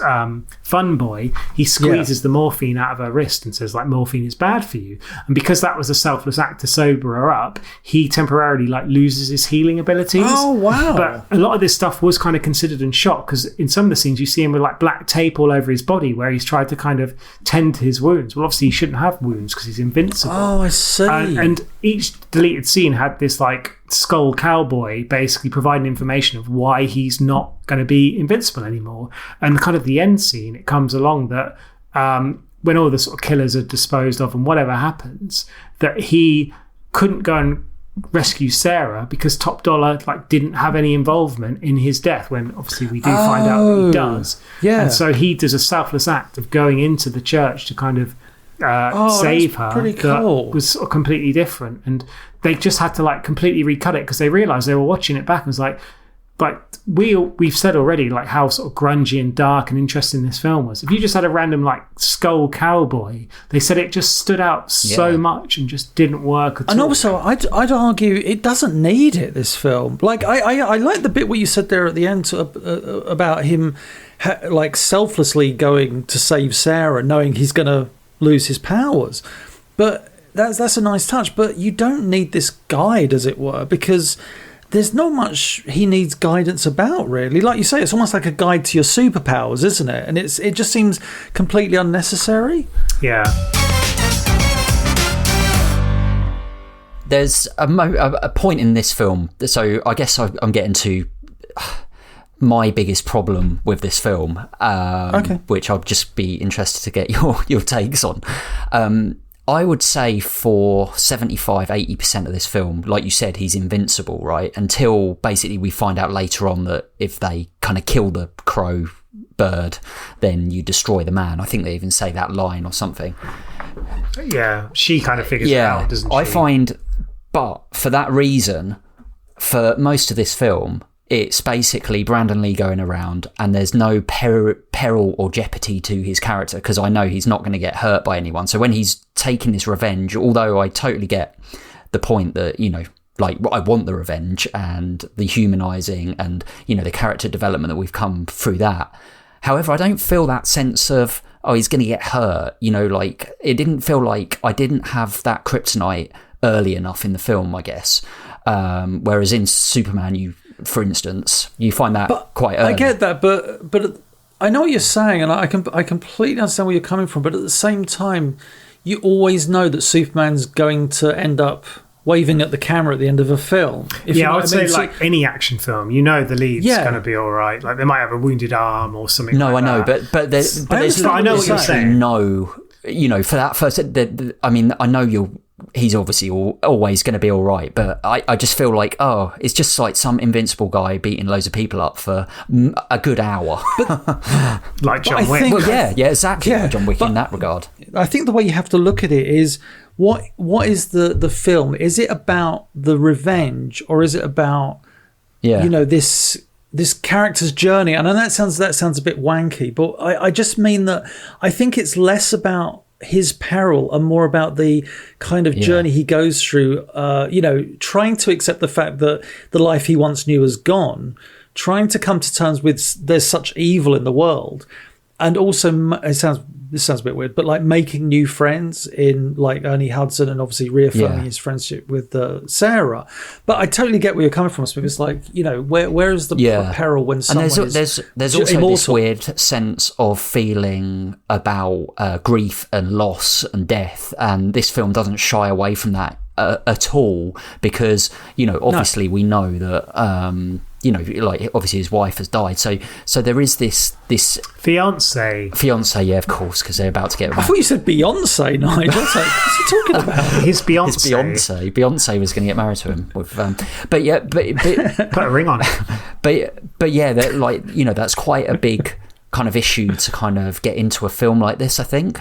Fun Boy. He squeezes the morphine out of her wrist and says, like, morphine is bad for you. And because that was a selfless act to sober her up, he temporarily like loses his healing abilities. Oh, wow. But a lot of this stuff was kind of considered and shot, because in some of the scenes you see him with like black tape all over his body where he's tried to kind of tend to his wounds. Well, obviously he shouldn't have wounds because he's invincible. Oh, I see. And each deleted scene had this like Skull Cowboy basically providing information of why he's not going to be invincible anymore. And kind of the end scene, it comes along that when all the sort of killers are disposed of and whatever happens, that he couldn't go and rescue Sarah because Top Dollar like didn't have any involvement in his death, when obviously we do find out that he does. Yeah. And so he does a selfless act of going into the church to kind of save her. Pretty cool. That was sort of completely different, and they just had to like completely recut it because they realized they were watching it back and was like, like we've said already, like how sort of grungy and dark and interesting this film was. If you just had a random like skull cowboy, they said it just stood out so much and just didn't work at all. And also, I'd argue it doesn't need it, this film. Like I like the bit what you said there at the end about him like selflessly going to save Sarah, knowing he's going to lose his powers. But that's a nice touch. But you don't need this guide, as it were, because there's not much he needs guidance about, really. Like you say, it's almost like a guide to your superpowers, isn't it? And it just seems completely unnecessary. Yeah. There's a point in this film, so I guess I'm getting to my biggest problem with this film, which I'll just be interested to get your takes on. I would say for 75-80% of this film, like you said, he's invincible, right? Until basically we find out later on that if they kind of kill the crow bird, then you destroy the man. I think they even say that line or something. Yeah, she kind of figures it out, doesn't she? I find, but for that reason, for most of this film, it's basically Brandon Lee going around and there's no peril or jeopardy to his character because I know he's not going to get hurt by anyone. So when he's taking this revenge, although I totally get the point that, you know, like I want the revenge and the humanising and, you know, the character development that we've come through that. However, I don't feel that sense of, oh, he's going to get hurt. You know, like it didn't feel like I didn't have that kryptonite early enough in the film, I guess. Whereas in Superman, for instance, you find that quite early. I get that, but I know what you're saying, and I completely understand where you're coming from. But at the same time, you always know that Superman's going to end up waving at the camera at the end of a film. I would say like any action film, you know the lead's going to be all right. Like they might have a wounded arm or something. No, like I know, that. but there's I know what you're saying. No, you know, for that first, I mean, I know he's obviously always going to be all right, but I just feel like, oh, it's just like some invincible guy beating loads of people up for a good hour. Like John Wick. Yeah, exactly. Like John Wick in that regard. I think the way you have to look at it is, what is the film? Is it about the revenge, or is it about you know, this character's journey? And I know that sounds a bit wanky, but I just mean that I think it's less about his peril and more about the kind of journey he goes through, you know, trying to accept the fact that the life he once knew is gone, trying to come to terms with there's such evil in the world, and also this sounds a bit weird, but like making new friends in like Ernie Hudson, and obviously reaffirming his friendship with Sarah. But I totally get where you're coming from, because like, you know, where is the peril when someone there's also immortal? This weird sense of feeling about grief and loss and death, and this film doesn't shy away from that at all, because, you know, obviously we know that you know, like obviously his wife has died, so there is this fiance, yeah, of course, because they're about to get married. I thought you said Beyonce, Nige. What's he talking about? His Beyonce. Beyonce was going to get married to him with, but put a ring on it. But yeah, that, like, you know, that's quite a big kind of issue to kind of get into a film like this, I think,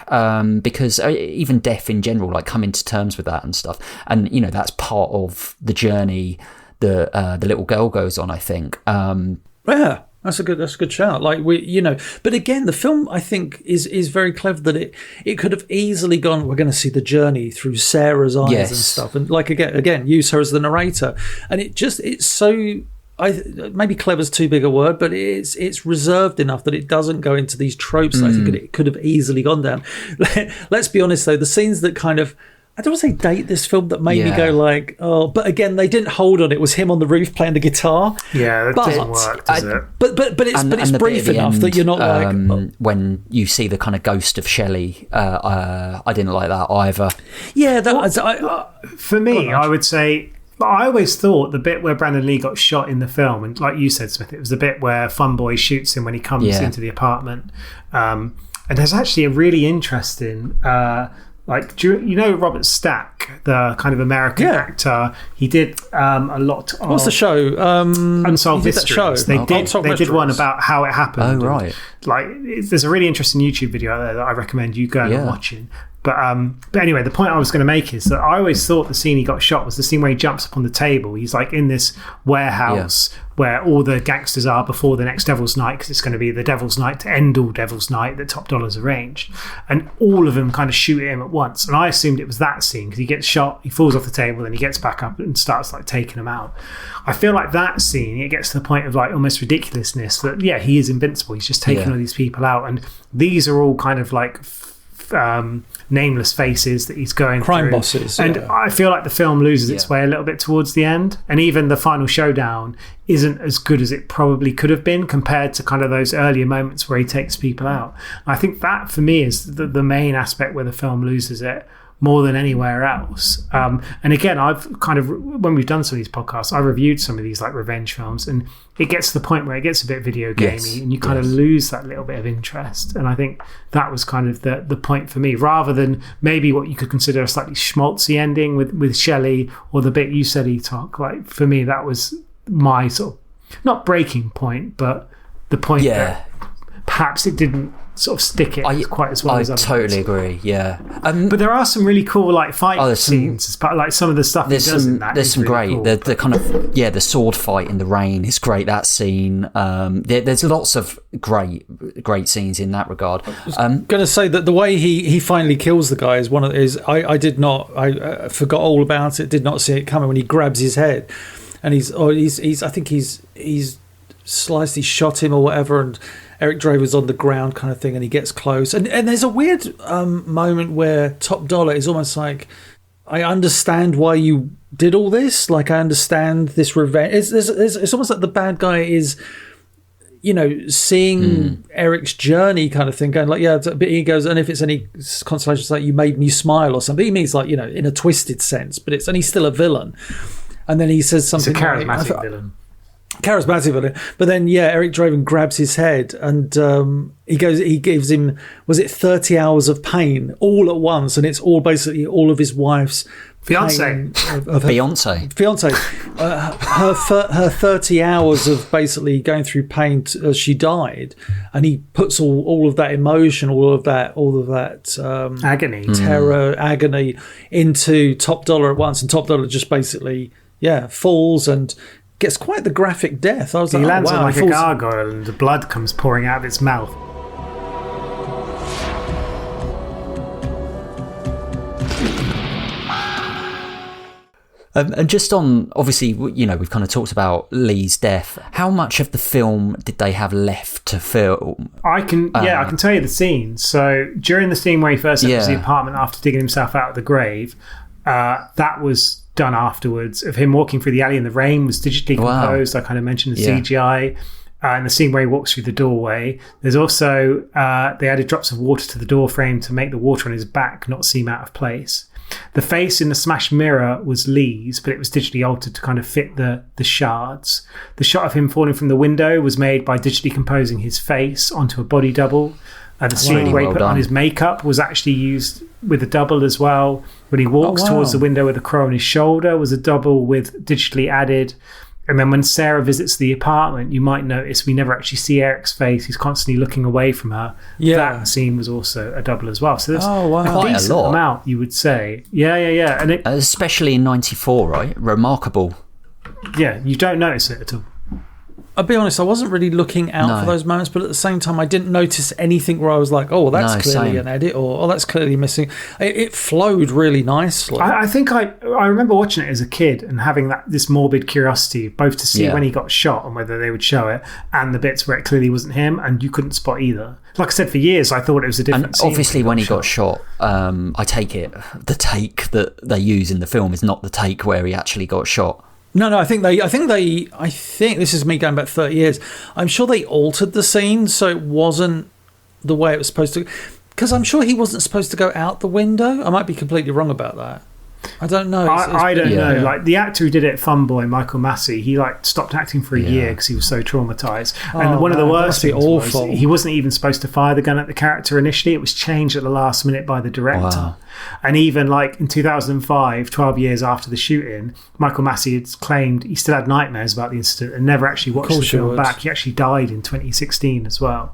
because even death in general, like coming to terms with that and stuff, and you know, that's part of the journey the little girl goes on, I think. Yeah, that's a good shout. Like, we, you know, but again, the film, I think, is very clever that it could have easily gone, we're going to see the journey through Sarah's eyes and stuff, and like again use her as the narrator, and it's so, maybe clever's too big a word, but it's reserved enough that it doesn't go into these tropes that I think it could have easily gone down. Let's be honest though, the scenes that kind of, I don't want to say date this film, that made me go like, oh, but again, they didn't hold on. It was him on the roof playing the guitar. Yeah, that doesn't work, does it? But it's brief enough that you're not like... when you see the kind of ghost of Shelley, I didn't like that either. Yeah, for me, I would say... I always thought the bit where Brandon Lee got shot in the film, and like you said, Smith, it was the bit where Funboy shoots him when he comes into the apartment. And there's actually a really interesting... like, do you know Robert Stack, the kind of American actor? He did a lot of... What's the show? Unsolved Mysteries. They did one about how it happened. Oh, right. There's a really interesting YouTube video out there that I recommend you going and watching. But anyway, the point I was going to make is that I always thought the scene he got shot was the scene where he jumps up on the table. He's like in this warehouse where all the gangsters are before the next Devil's Night, because it's going to be the Devil's Night to end all Devil's Night that Top Dollar's arranged. And all of them kind of shoot at him at once. And I assumed it was that scene, because he gets shot, he falls off the table, then he gets back up and starts like taking them out. I feel like that scene, it gets to the point of like almost ridiculousness that, he is invincible. He's just taking all these people out. And these are all kind of like nameless faces that he's going crime through. Bosses, and I feel like the film loses its way a little bit towards the end, and even the final showdown isn't as good as it probably could have been compared to kind of those earlier moments where he takes people out. I think that for me is the main aspect where the film loses it more than anywhere else. And again, I've kind of, when we've done some of these podcasts, I reviewed some of these like revenge films, and it gets to the point where it gets a bit video gamey, and you kind of lose that little bit of interest. And I think that was kind of the point for me, rather than maybe what you could consider a slightly schmaltzy ending with Shelley, or the bit you said, Etok. Like for me, that was my sort of, not breaking point, but the point that perhaps it didn't sort of stick it quite as well as others. I totally agree, but there are some really cool like fight scenes, but like some of the stuff he does in that. There's some really great, cool. the kind of, the sword fight in the rain is great, that scene. There's lots of great scenes in that regard. I'm going to say that the way he finally kills the guy is I forgot all about it, did not see it coming when he grabs his head, and he's sliced, he shot him or whatever, and Eric Draver's on the ground kind of thing, and he gets close. And there's a weird moment where Top Dollar is almost like, I understand why you did all this. Like, I understand this revenge. It's almost like the bad guy is, seeing Eric's journey kind of thing, going like, but he goes, and if it's any consolation, it's like, you made me smile or something. He means like, in a twisted sense, but and he's still a villain. And then he says something. It's a charismatic villain. Charismatic villain. But then, Eric Draven grabs his head, and he gives him, was it 30 hours of pain all at once? And it's all basically all of his wife's fiance, her 30 hours of basically going through pain as she died, and he puts all of that emotion, all of that agony, terror, agony into Top Dollar at once, and Top Dollar just basically falls and gets quite the graphic death. I was he lands on like a gargoyle, and the blood comes pouring out of its mouth. And just on, obviously, we've kind of talked about Lee's death. How much of the film did they have left to film? I can tell you the scene. So during the scene where he first enters the apartment after digging himself out of the grave, that was done afterwards. Of him walking through the alley in the rain was digitally composed. I kind of mentioned the CGI. And the scene where he walks through the doorway, there's also they added drops of water to the door frame to make the water on his back not seem out of place. The face in the smashed mirror was Lee's, but it was digitally altered to kind of fit the shards. The shot of him falling from the window was made by digitally composing his face onto a body double. The scene where he put on his makeup was actually used with a double as well. When he walks towards the window with a crow on his shoulder was a double with digitally added. And then when Sarah visits the apartment, you might notice we never actually see Eric's face. He's constantly looking away from her. That scene was also a double as well. So there's a decent amount, you would say. Yeah. And especially in 94, right? Remarkable. Yeah, you don't notice it at all. I'll be honest, I wasn't really looking out for those moments, but at the same time, I didn't notice anything where I was like, oh, that's clearly an edit, or oh, that's clearly missing. It flowed really nicely. I think I remember watching it as a kid and having this morbid curiosity, both to see when he got shot and whether they would show it, and the bits where it clearly wasn't him, and you couldn't spot either. Like I said, for years, I thought it was a different scene. And obviously, when he got shot, I take it, the take that they use in the film is not the take where he actually got shot. No, I think this is me going back 30 years. I'm sure they altered the scene so it wasn't the way it was supposed to, because I'm sure he wasn't supposed to go out the window. I might be completely wrong about that. I don't know. I don't know. Like the actor who did it, Fun Boy, Michael Massey, he like stopped acting for a year because he was so traumatized. And one of the worst things was he wasn't even supposed to fire the gun at the character initially. It was changed at the last minute by the director. Wow. And even like in 2005, 12 years after the shooting, Michael Massey had claimed he still had nightmares about the incident and never actually watched the film back. He actually died in 2016 as well.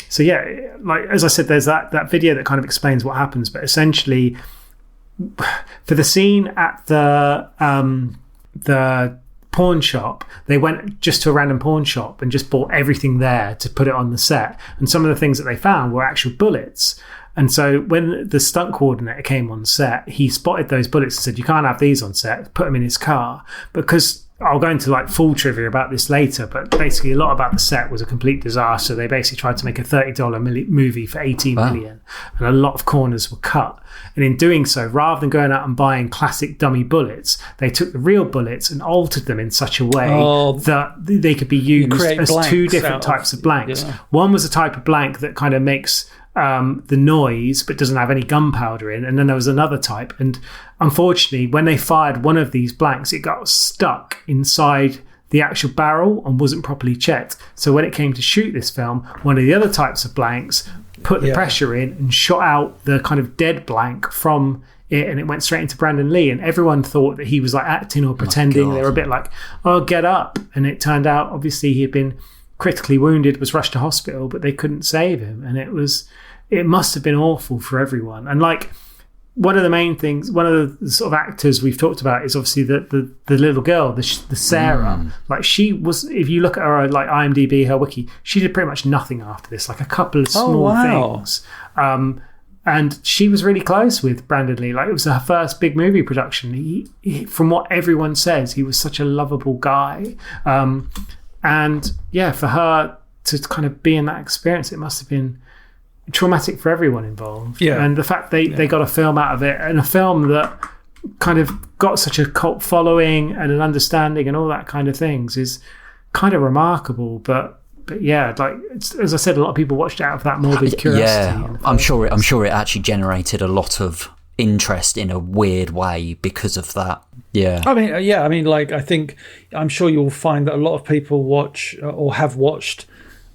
So yeah, like as I said, there's that video that kind of explains what happens, but essentially for the scene at the pawn shop, they went just to a random pawn shop and just bought everything there to put it on the set. And some of the things that they found were actual bullets. And so when the stunt coordinator came on set, he spotted those bullets and said, you can't have these on set, put them in his car. Because I'll go into like full trivia about this later, but basically a lot about the set was a complete disaster. They basically tried to make a $30 movie for $18 million, and a lot of corners were cut. And in doing so, rather than going out and buying classic dummy bullets, they took the real bullets and altered them in such a way that they could be used as two different types of blanks. Yeah. One was a type of blank that kind of makes the noise but doesn't have any gunpowder in, and then there was another type, and unfortunately when they fired one of these blanks, it got stuck inside the actual barrel and wasn't properly checked. So when it came to shoot this film, one of the other types of blanks put the pressure in and shot out the kind of dead blank from it, and it went straight into Brandon Lee, and everyone thought that he was like acting or pretending. They were a bit like, oh, get up. And it turned out obviously he had been critically wounded, was rushed to hospital, but they couldn't save him. And it must have been awful for everyone. And like one of the main things, one of the sort of actors we've talked about is obviously the little girl, the Sarah. Like she was, if you look at her like IMDb, her wiki, she did pretty much nothing after this, like a couple of small things. And she was really close with Brandon Lee. Like it was her first big movie production. He from what everyone says, he was such a lovable guy. And yeah, for her to kind of be in that experience, it must have been traumatic for everyone involved. Yeah. And the fact they got a film out of it, and a film that kind of got such a cult following and an understanding and all that kind of things is kind of remarkable. But yeah, like as I said, a lot of people watched it out of that morbid curiosity. Yeah, I'm sure it actually generated a lot of interest in a weird way because of that. Yeah. I mean, like I'm sure you'll find that a lot of people watch or have watched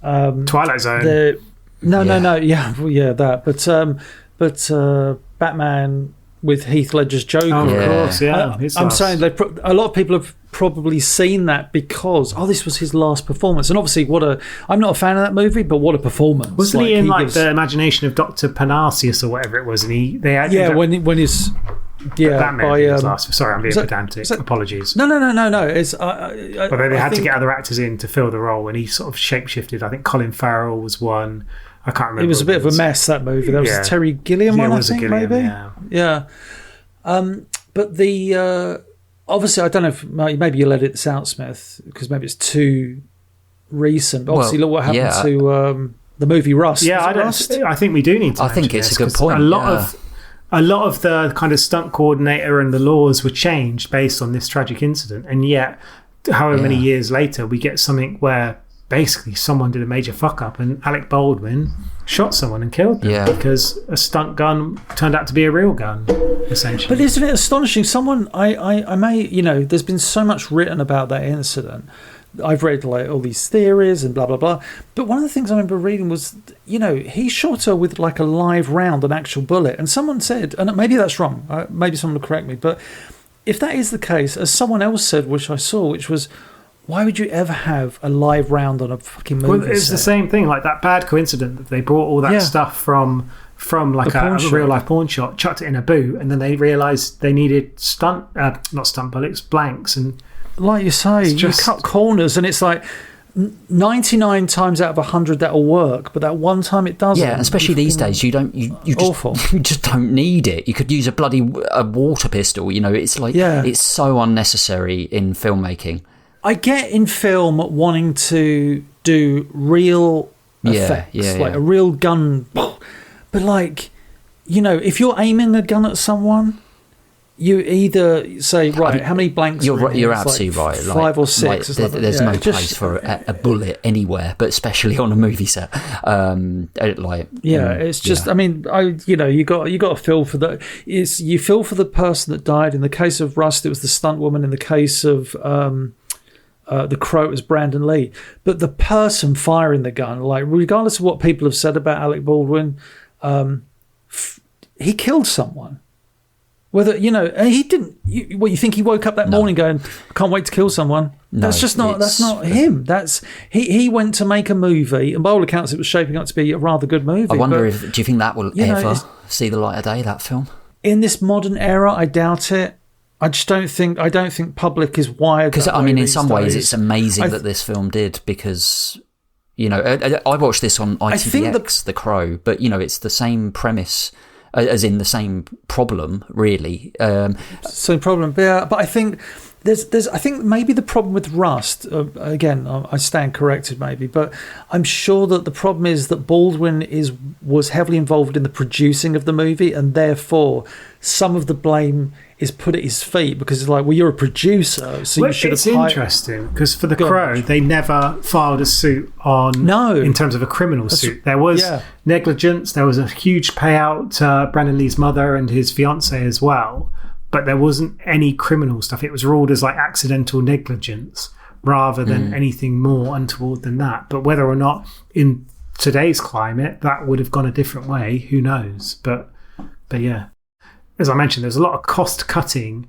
Twilight Zone. But Batman with Heath Ledger's Joker. Oh, of course, yeah. I'm saying a lot of people have probably seen that because this was his last performance, and obviously I'm not a fan of that movie, but what a performance! Wasn't he in the Imagination of Dr. Parnassus or whatever it was? And when his. Yeah, Batman sorry, I'm being pedantic. Apologies. No. It's but they had to get other actors in to fill the role, and he sort of shapeshifted. I think Colin Farrell was one. I can't remember. It was a bit of a mess, that movie. There was Terry Gilliam on, I think, maybe. Yeah. But the obviously, I don't know if maybe you'll edit this out, Smith, because maybe it's too recent. But obviously, look what happened to the movie Rust. Yeah, I think we do need to. I think it's a good point. A lot of the kind of stunt coordinator and the laws were changed based on this tragic incident, and yet, however many years later, we get something where basically someone did a major fuck up, and Alec Baldwin shot someone and killed them because a stunt gun turned out to be a real gun, essentially. But isn't it astonishing? Someone I may, there's been so much written about that incident. I've read like all these theories and blah blah blah, but one of the things I remember reading was, he shot her with like a live round, an actual bullet, and someone said, and maybe that's wrong, maybe someone will correct me, but if that is the case, as someone else said, which I saw, which was, why would you ever have a live round on a fucking movie set? It's the same thing, like that bad coincidence that they brought all that stuff from like a real life pawn shop, chucked it in a boot, and then they realised they needed not stunt bullets, blanks, and like you say, you cut corners, and it's like 99 times out of 100 that'll work, but that one time it doesn't. Yeah, especially these days, you just don't need it. You could use a water pistol. It's like it's so unnecessary in filmmaking. I get in film wanting to do real effects, like a real gun, but like, if you're aiming a gun at someone, you either say, right, how many blanks? You're absolutely right. 5 or 6. There's no place for a bullet anywhere, but especially on a movie set. It's just. I mean, you got to feel for the. You feel for the person that died. In the case of Rust, it was the stunt woman. In the case of The Crow, it was Brandon Lee. But the person firing the gun, like regardless of what people have said about Alec Baldwin, he killed someone. Whether he didn't. You think he woke up that morning going, "I can't wait to kill someone"? No, that's just not. That's not him. That's he went to make a movie, and by all accounts, it was shaping up to be a rather good movie. I wonder do you think that will ever see the light of day? That film in this modern era, I doubt it. I just don't think. I don't think public is wired. Because I mean, in some ways, it's amazing that this film did because. I watched this on ITVX, The Crow, but it's the same premise. As in the same problem, really. Same problem, but I think there's. I think maybe the problem with Rust. Again, I stand corrected, maybe, but I'm sure that the problem is that Baldwin was heavily involved in the producing of the movie, and therefore some of the blame is put at his feet because it's like, well, you're a producer, so you should have. It's interesting because for The Crow, they never filed a suit in terms of a criminal suit. There was negligence. There was a huge payout to Brandon Lee's mother and his fiancée as well, but there wasn't any criminal stuff. It was ruled as like accidental negligence rather than anything more untoward than that. But whether or not in today's climate that would have gone a different way, who knows? But yeah. As I mentioned, there's a lot of cost cutting.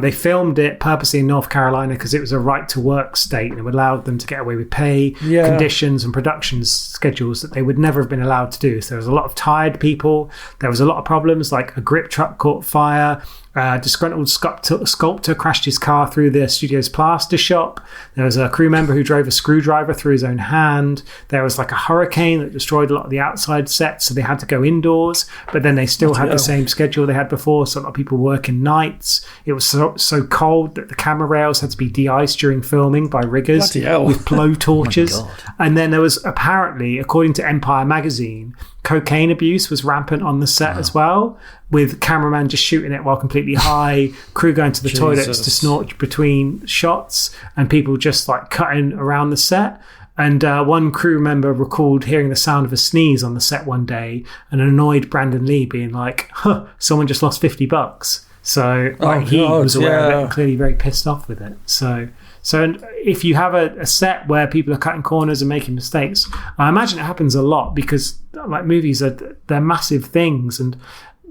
They filmed it purposely in North Carolina because it was a right-to-work state and it allowed them to get away with pay, conditions and production schedules that they would never have been allowed to do. So there was a lot of tired people. There was a lot of problems, like a grip truck caught fire. A disgruntled sculptor crashed his car through the studio's plaster shop. There was a crew member who drove a screwdriver through his own hand. There was like a hurricane that destroyed a lot of the outside sets, so they had to go indoors. But then they still had the same schedule they had before, so a lot of people working nights. It was so cold that the camera rails had to be de-iced during filming by riggers with blow torches. And then there was apparently, according to Empire magazine, cocaine abuse was rampant on the set as well, with cameraman just shooting it while completely high, crew going to the toilets to snort between shots, and people just like cutting around the set. And one crew member recalled hearing the sound of a sneeze on the set one day and annoyed Brandon Lee, being like, someone just lost $50. So he was aware of it and clearly very pissed off with it. So if you have a set where people are cutting corners and making mistakes, I imagine it happens a lot because like movies they're massive things, and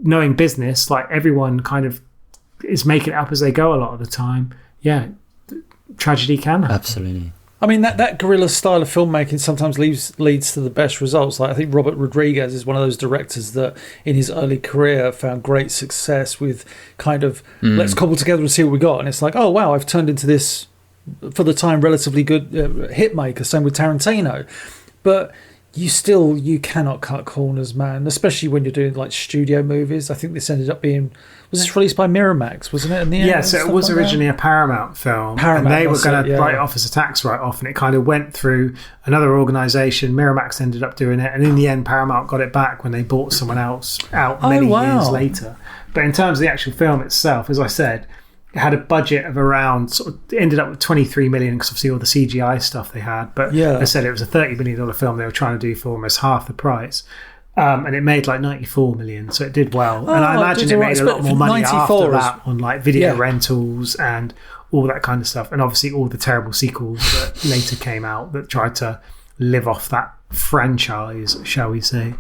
knowing business, like everyone kind of is making it up as they go a lot of the time. Yeah, tragedy can happen. Absolutely. I mean, that guerrilla style of filmmaking sometimes leads to the best results. Like I think Robert Rodriguez is one of those directors that in his early career found great success with kind of let's cobble together and see what we got. And it's like, oh, wow, I've turned into this, for the time, relatively good hit maker. Same with Tarantino. But you cannot cut corners, man, especially when you're doing like studio movies. I think this ended up being... Was this released by Miramax, wasn't it? In the end, so it was originally a Paramount film. And they were going to write it off as a tax write-off, and it kind of went through another organisation. Miramax ended up doing it, and in the end, Paramount got it back when they bought someone else out many years later. But in terms of the actual film itself, as I said, it had a budget of around, ended up with $23 million because obviously all the CGI stuff they had. But I said it was a $30 million film they were trying to do for almost half the price. And it made like $94 million, so it did well. And I imagine it made a lot more money after that on like video rentals and all that kind of stuff. And obviously all the terrible sequels that later came out that tried to live off that franchise, shall we say.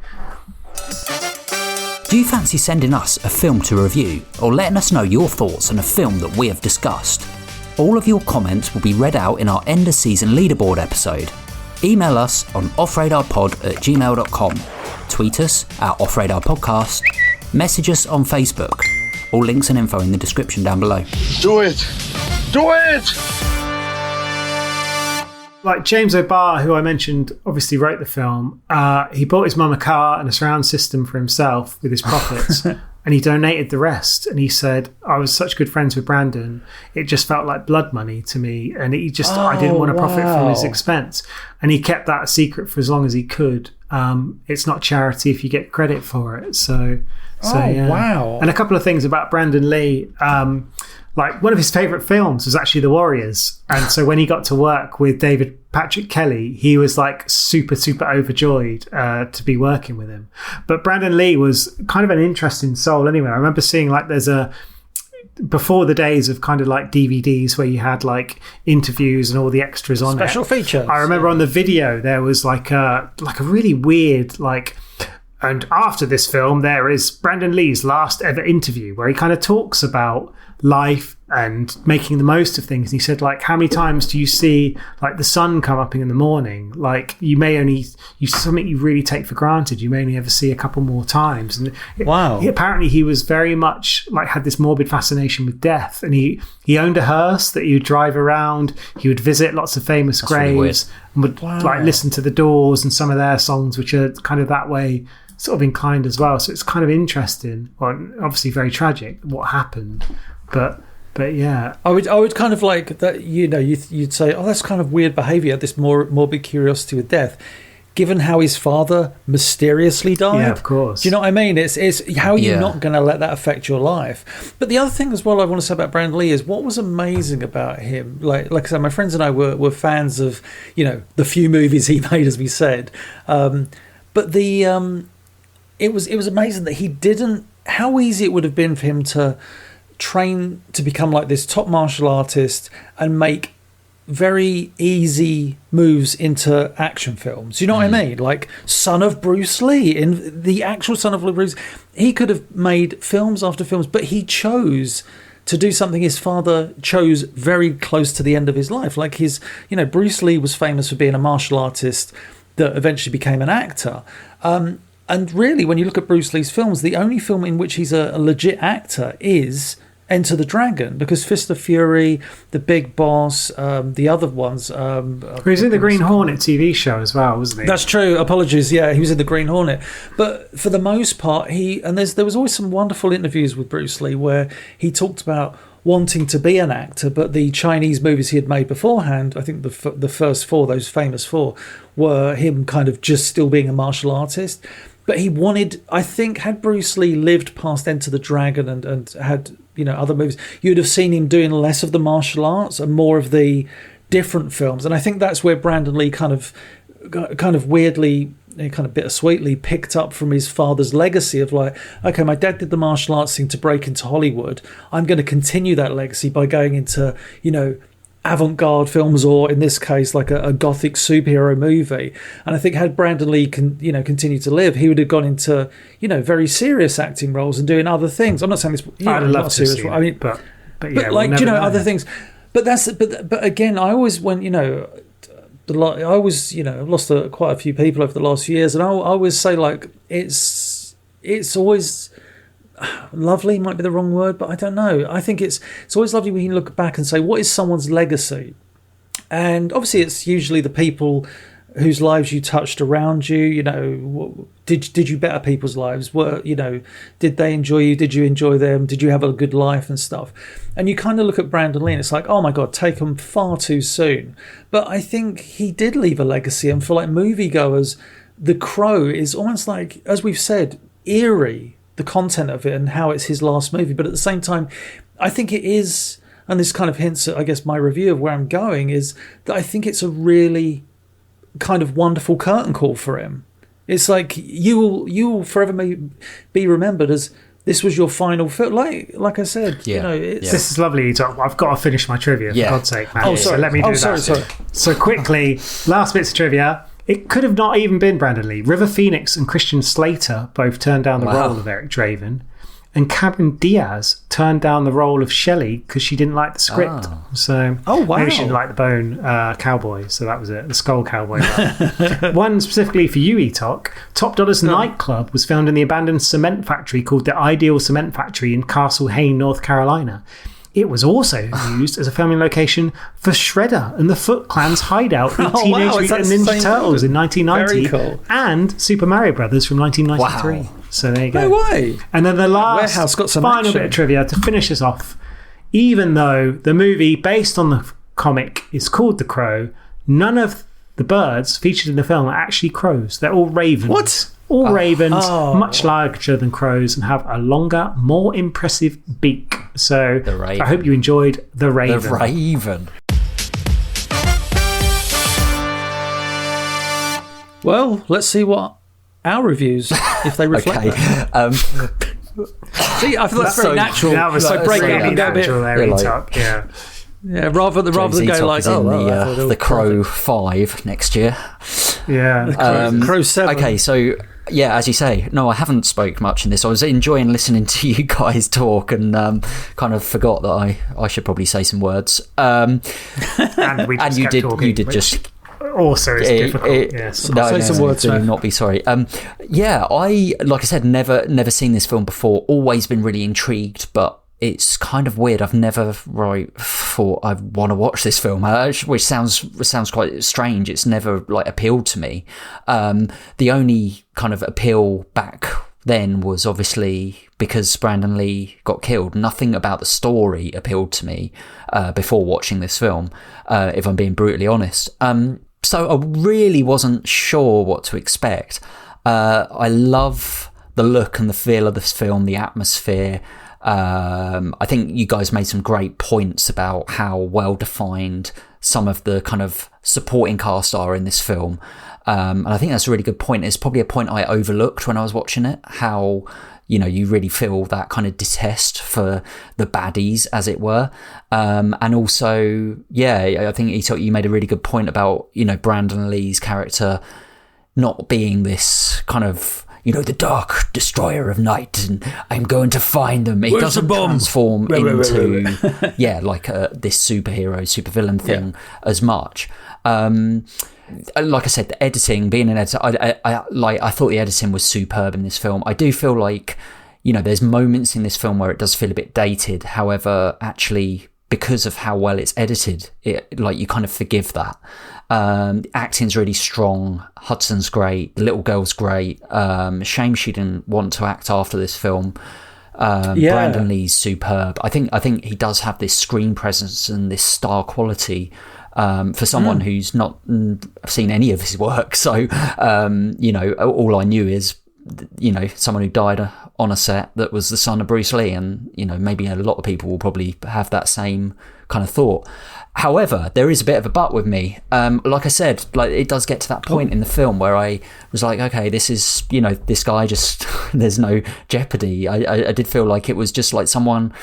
Do you fancy sending us a film to review or letting us know your thoughts on a film that we have discussed? All of your comments will be read out in our end of season leaderboard episode. Email us on offradarpod@gmail.com. Tweet us at offradarpodcast. Message us on Facebook. All links and info in the description down below. Do it! Do it! Like James O'Barr, who I mentioned, obviously wrote the film. He bought his mum a car and a surround system for himself with his profits. and he donated the rest. And he said, I was such good friends with Brandon, it just felt like blood money to me, and I didn't want to profit from his expense. And he kept that a secret for as long as he could. It's not charity if you get credit for it. So yeah. Wow. And a couple of things about Brandon Lee. Like, one of his favourite films was actually The Warriors. And so when he got to work with David Patrick Kelly, he was like super, super overjoyed to be working with him. But Brandon Lee was kind of an interesting soul anyway. I remember seeing like before the days of kind of like DVDs where you had like interviews and all the extras on special features. I remember on the video there was like a really weird like, and after this film there is Brandon Lee's last ever interview where he kind of talks about life and making the most of things. And he said, like, how many times do you see like the sun come up in the morning? Like, something you really take for granted, you may only ever see a couple more times. And apparently he was very much like had this morbid fascination with death, and he owned a hearse that he would drive around. He would visit lots of famous graves and would like listen to the Doors and some of their songs, which are kind of that way sort of inclined as well. So it's kind of interesting. Well, obviously very tragic what happened. But yeah, I would kind of like that. You know, you'd say, oh, that's kind of weird behaviour. This morbid curiosity with death, given how his father mysteriously died. Yeah, of course. Do you know what I mean? It's how are you not going to let that affect your life? But the other thing as well I want to say about Brandon Lee is what was amazing about him. Like I said, my friends and I were fans of, you know, the few movies he made, as we said. But it was amazing that he didn't. How easy it would have been for him to train to become like this top martial artist and make very easy moves into action films. You know what I mean? Like Son of Bruce Lee, in the actual Son of Bruce, he could have made films after films, but he chose to do something his father chose very close to the end of his life. Like Bruce Lee was famous for being a martial artist that eventually became an actor. And really, when you look at Bruce Lee's films, the only film in which he's a legit actor is Enter the Dragon, because Fist of Fury, The Big Boss, the other ones. He was in the Green Hornet TV show as well, wasn't he? That's true. Apologies. Yeah, he was in the Green Hornet. But for the most part, there was always some wonderful interviews with Bruce Lee where he talked about wanting to be an actor, but the Chinese movies he had made beforehand, I think the first four, those famous four, were him kind of just still being a martial artist. But he wanted, I think, had Bruce Lee lived past Enter the Dragon and had, you know, other movies, you'd have seen him doing less of the martial arts and more of the different films. And I think that's where Brandon Lee kind of weirdly, kind of bittersweetly picked up from his father's legacy of like, okay, my dad did the martial arts thing to break into Hollywood. I'm going to continue that legacy by going into, you know, avant-garde films, or in this case like a gothic superhero movie. And I think had Brandon Lee continued to live, he would have gone into, you know, very serious acting roles and doing other things. I'm not saying this, I'd love to serious role. I mean, but yeah, like, we'll other things. But but again, I always went, you know, I always, you know, I've lost quite a few people over the last few years, and I always say like it's always lovely, might be the wrong word, but I don't know. I think it's always lovely when you look back and say, what is someone's legacy? And obviously it's usually the people whose lives you touched around you. You know, did you better people's lives? Did they enjoy you? Did you enjoy them? Did you have a good life and stuff? And you kind of look at Brandon Lee and it's like, oh my God, taken far too soon. But I think he did leave a legacy, and for like moviegoers, The Crow is almost like, as we've said, eerie, the content of it and how it's his last movie. But at the same time, I think it is, and this kind of hints at, I guess, my review of where I'm going, is that I think it's a really kind of wonderful curtain call for him. It's like you will forever be remembered as this was your final film. Like I said, you know, this is lovely. I've got to finish my trivia, for God's sake, man. Oh, sorry. So let me do that. Sorry. So quickly, last bits of trivia. It could have not even been Brandon Lee. River Phoenix and Christian Slater both turned down the role of Eric Draven. And Cameron Diaz turned down the role of Shelley because she didn't like the script. So maybe she didn't like the Bone Cowboy. So that was it. The Skull Cowboy. One specifically for you, Etok. Top Dollar's nightclub was found in the abandoned cement factory called the Ideal Cement Factory in Castle Hayne, North Carolina. It was also used as a filming location for Shredder and the Foot Clan's hideout in Teenage Mutant Ninja Turtles in 1990 and Super Mario Brothers from 1993. So there you go. No way. And then the last Warehouse got some final action. bit of trivia to finish us off. Even though the movie based on the comic is called The Crow, none of the birds featured in the film are actually crows. They're all ravens. What? All ravens, much larger than crows, and have a longer, more impressive beak. So I hope you enjoyed The Raven. The Raven. Well, let's see what our reviews, if they reflect that. See, I feel that's very natural. That was so break it up and go a bit. Yeah, rather than go like, the Crow 5 next year. Yeah, Crow 7. Okay, so yeah, as you say, no, I haven't spoke much in this. I was enjoying listening to you guys talk and kind of forgot that I should probably say some words. And you did also is difficult. Yes. Say some words. Do not be sorry. Yeah, like I said, never seen this film before. Always been really intrigued, but it's kind of weird. I've never thought I want to watch this film, which sounds quite strange. It's never appealed to me. The only kind of appeal back then was obviously because Brandon Lee got killed. Nothing about the story appealed to me before watching this film, if I'm being brutally honest. So I really wasn't sure what to expect. I love the look and the feel of this film, the atmosphere. I think you guys made some great points about how well defined some of the kind of supporting cast are in this film. And I think that's a really good point. It's probably a point I overlooked when I was watching it, how, you really feel that kind of detest for the baddies, as it were. And also, I think you made a really good point about, Brandon Lee's character not being this kind of, the dark destroyer of night, and I'm going to find them. It doesn't transform into, this supervillain thing as much. Like I said, the editing, being an editor, I thought the editing was superb in this film. I do feel like, there's moments in this film where it does feel a bit dated. However, actually, because of how well it's edited, you kind of forgive that. Acting's really strong. Hudson's great. The little girl's great. Shame she didn't want to act after this film. Brandon Lee's superb. I think he does have this screen presence and this star quality for someone who's not seen any of his work. So, all I knew is, someone who died on a set that was the son of Bruce Lee, and maybe a lot of people will probably have that same kind of thought. However, there is a bit of a but with me. Like I said, it does get to that point in the film where I was like, okay, this is, this guy just, there's no jeopardy. I did feel like it was just like someone,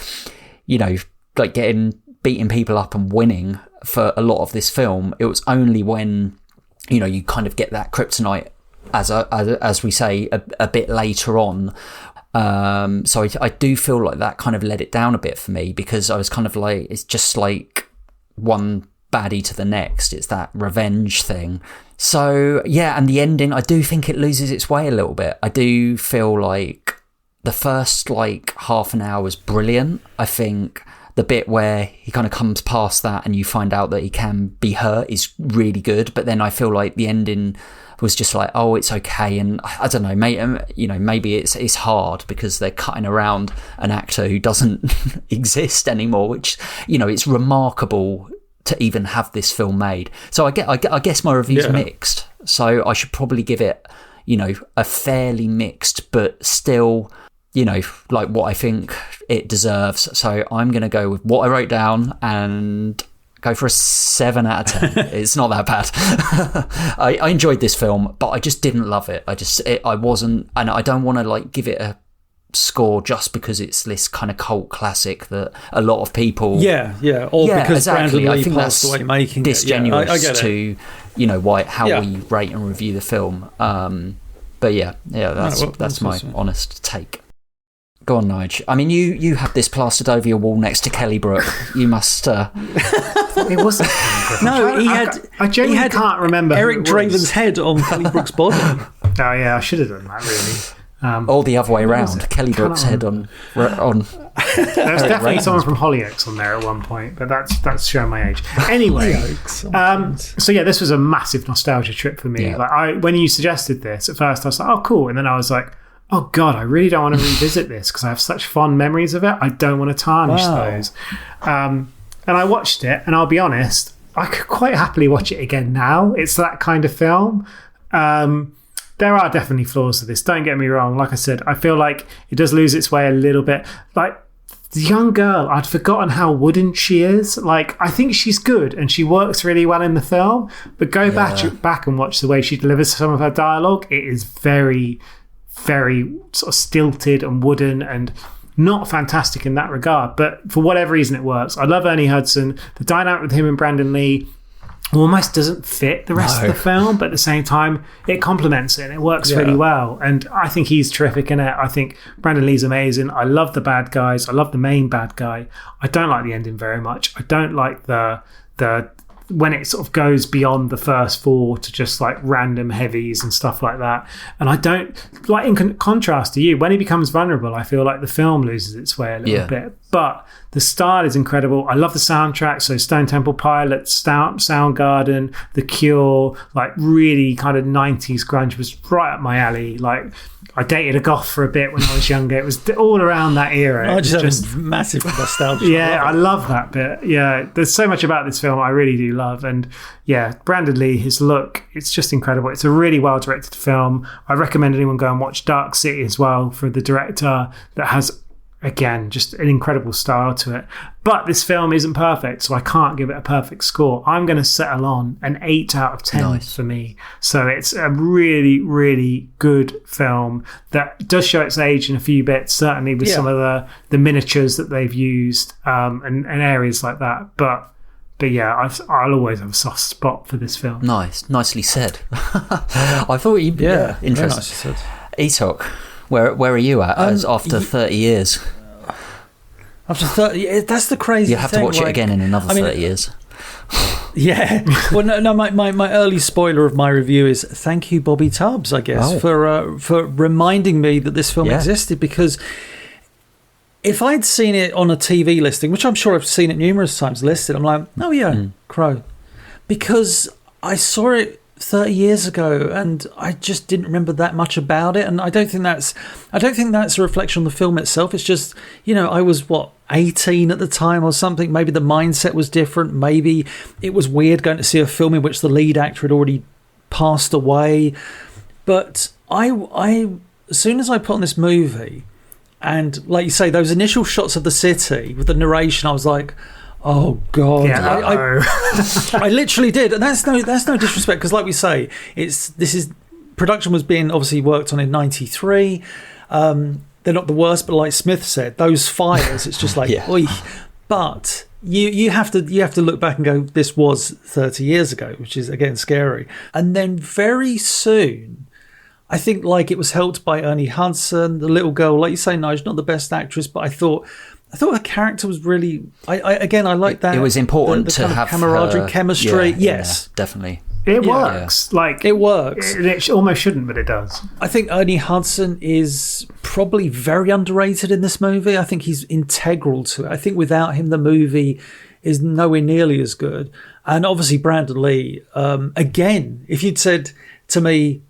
beating people up and winning for a lot of this film. It was only when, you kind of get that kryptonite, as we say, a bit later on. So I do feel like that kind of let it down a bit for me, because I was kind of like, it's just like one baddie to the next. It's that revenge thing. So yeah, and the ending, I do think it loses its way a little bit. I do feel like the first half an hour was brilliant. I think the bit where he kind of comes past that and you find out that he can be hurt is really good. But then I feel like the ending was just like, oh, it's okay. And I don't know, maybe it's hard because they're cutting around an actor who doesn't exist anymore, which, it's remarkable to even have this film made. So I guess my review's mixed. So I should probably give it, a fairly mixed, but still, what I think it deserves. So I'm going to go with what I wrote down and go for a 7 out of 10. It's not that bad. I enjoyed this film, but I just didn't love it. I wasn't, and I don't want to give it a score just because it's this kind of cult classic that a lot of people because exactly. Brandon Lee I think passed that's away making disingenuous I get it. to how we rate and review the film. But that's my honest take. Go on, Nige. I mean, you had this plastered over your wall next to Kelly Brook. You must. It wasn't Kelly Brook. No, I genuinely can't remember Eric Draven's head on Kelly Brook's body. Oh yeah, I should have done that really. Or the other way around. Kelly Brook's head on. There was definitely someone from Hollyoaks on there at one point, but that's showing my age. Anyway, so yeah, this was a massive nostalgia trip for me. Yeah. When you suggested this at first, I was like, oh cool, and then I was like, oh God, I really don't want to revisit this because I have such fond memories of it. I don't want to tarnish those. And I watched it, and I'll be honest, I could quite happily watch it again now. It's that kind of film. There are definitely flaws to this. Don't get me wrong. Like I said, I feel like it does lose its way a little bit. Like, the young girl, I'd forgotten how wooden she is. Like, I think she's good and she works really well in the film, but go back and watch the way she delivers some of her dialogue. It is very, very sort of stilted and wooden and not fantastic in that regard. But for whatever reason, it works. I love Ernie Hudson. The dynamic with him and Brandon Lee almost doesn't fit the rest of the film, but at the same time it complements it and it works really well, and I think he's terrific in it. I think Brandon Lee's amazing. I love the bad guys. I love the main bad guy. I don't like the ending very much. I don't like the when it sort of goes beyond the first four to just like random heavies and stuff like that. And I don't like, in contrast to you, when he becomes vulnerable, I feel like the film loses its way a little bit. But the style is incredible. I love the soundtrack. So Stone Temple Pilots, Soundgarden, The Cure, like really kind of 90s grunge was right up my alley. Like, I dated a goth for a bit when I was younger. It was all around that era. I just have massive nostalgia. Yeah, I love that bit. Yeah, there's so much about this film I really do love. And yeah, Brandon Lee, his look, it's just incredible. It's a really well-directed film. I recommend anyone go and watch Dark City as well, for the director, that has, again, just an incredible style to it. But this film isn't perfect, so I can't give it a perfect score. I'm going to settle on an 8 out of 10 for me. So it's a really, really good film that does show its age in a few bits, certainly with some of the miniatures that they've used and areas like that. But yeah, I'll always have a soft spot for this film. Nicely said. I thought you'd be interested. Etok, where are you at after 30 years? After 30, that's the crazy thing. You have to watch it again in another 30 years. Yeah. Well, no. My early spoiler of my review is thank you, Bobby Tubbs, I guess, for reminding me that this film existed. Because if I'd seen it on a TV listing, which I'm sure I've seen it numerous times listed, I'm like, oh yeah, Crow, because I saw it 30 years ago and I just didn't remember that much about it. And I don't think that's a reflection on the film itself. It's just, I was 18 at the time or something. Maybe the mindset was different. Maybe it was weird going to see a film in which the lead actor had already passed away. But I as soon as I put on this movie, and like you say, those initial shots of the city with the narration, I was like, oh God! Yeah, I literally did, and that's no disrespect, because like we say, production was being obviously worked on in '93. They're not the worst, but like Smith said, those fires, it's just like, oy. But you have to look back and go, this was 30 years ago, which is again scary. And then very soon, I think like it was helped by Ernie Hudson, the little girl, like you say, Nige, not the best actress, but I thought her character was really. I like that. It was important to kind of have camaraderie, chemistry. Yes, definitely. It works. Like it works. It almost shouldn't, but it does. I think Ernie Hudson is probably very underrated in this movie. I think he's integral to it. I think without him, the movie is nowhere nearly as good. And obviously, Brandon Lee. Again, if you'd said to me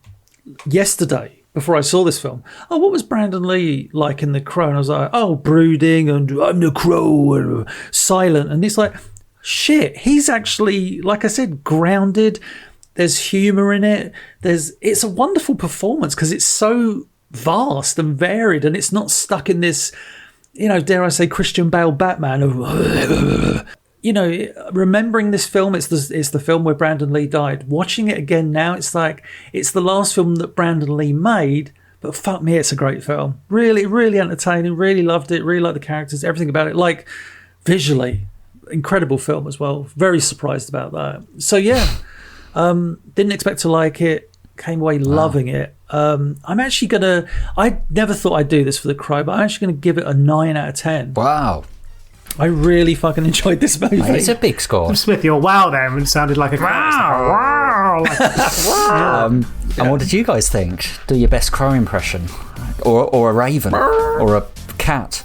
yesterday, before I saw this film, what was Brandon Lee like in The Crow? And I was like, brooding, and I'm the Crow, and silent. And it's like, shit, he's actually, like I said, grounded. There's humour in it. It's a wonderful performance because it's so vast and varied, and it's not stuck in this, dare I say, Christian Bale Batman of, remembering this film, it's the film where Brandon Lee died. Watching it again now, it's like it's the last film that Brandon Lee made, but fuck me, it's a great film. Really, really entertaining. Really loved it. Really liked the characters, everything about it. Like visually, incredible film as well. Very surprised about that. So yeah, didn't expect to like it. Came away loving it. I'm actually I never thought I'd do this for The Crow, but I'm actually going to give it a 9 out of 10. Wow. I really fucking enjoyed this movie. It's a big score. Smith, your wow there and sounded like a wow. And what did you guys think? Do your best crow impression, or a raven, or a cat.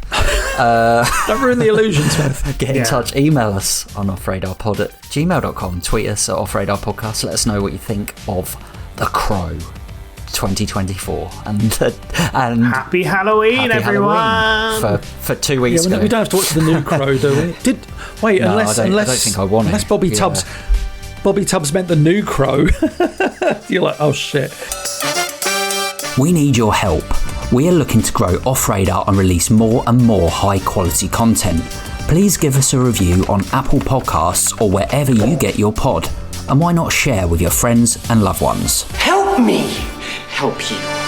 Don't ruin the illusion, Smith. Get in touch. Email us on offradarpod@gmail.com. Tweet us at offradarpodcast. Let us know what you think of The Crow. 2024. And happy Halloween, everyone! Halloween for 2 weeks ago. We don't have to watch the new Crow, do we? Unless I don't think I want unless it. Bobby Tubbs meant the new Crow. You're like, oh shit. We need your help. We are looking to grow Off Radar and release more and more high quality content. Please give us a review on Apple Podcasts or wherever you get your pod. And why not share with your friends and loved ones? Help me help you.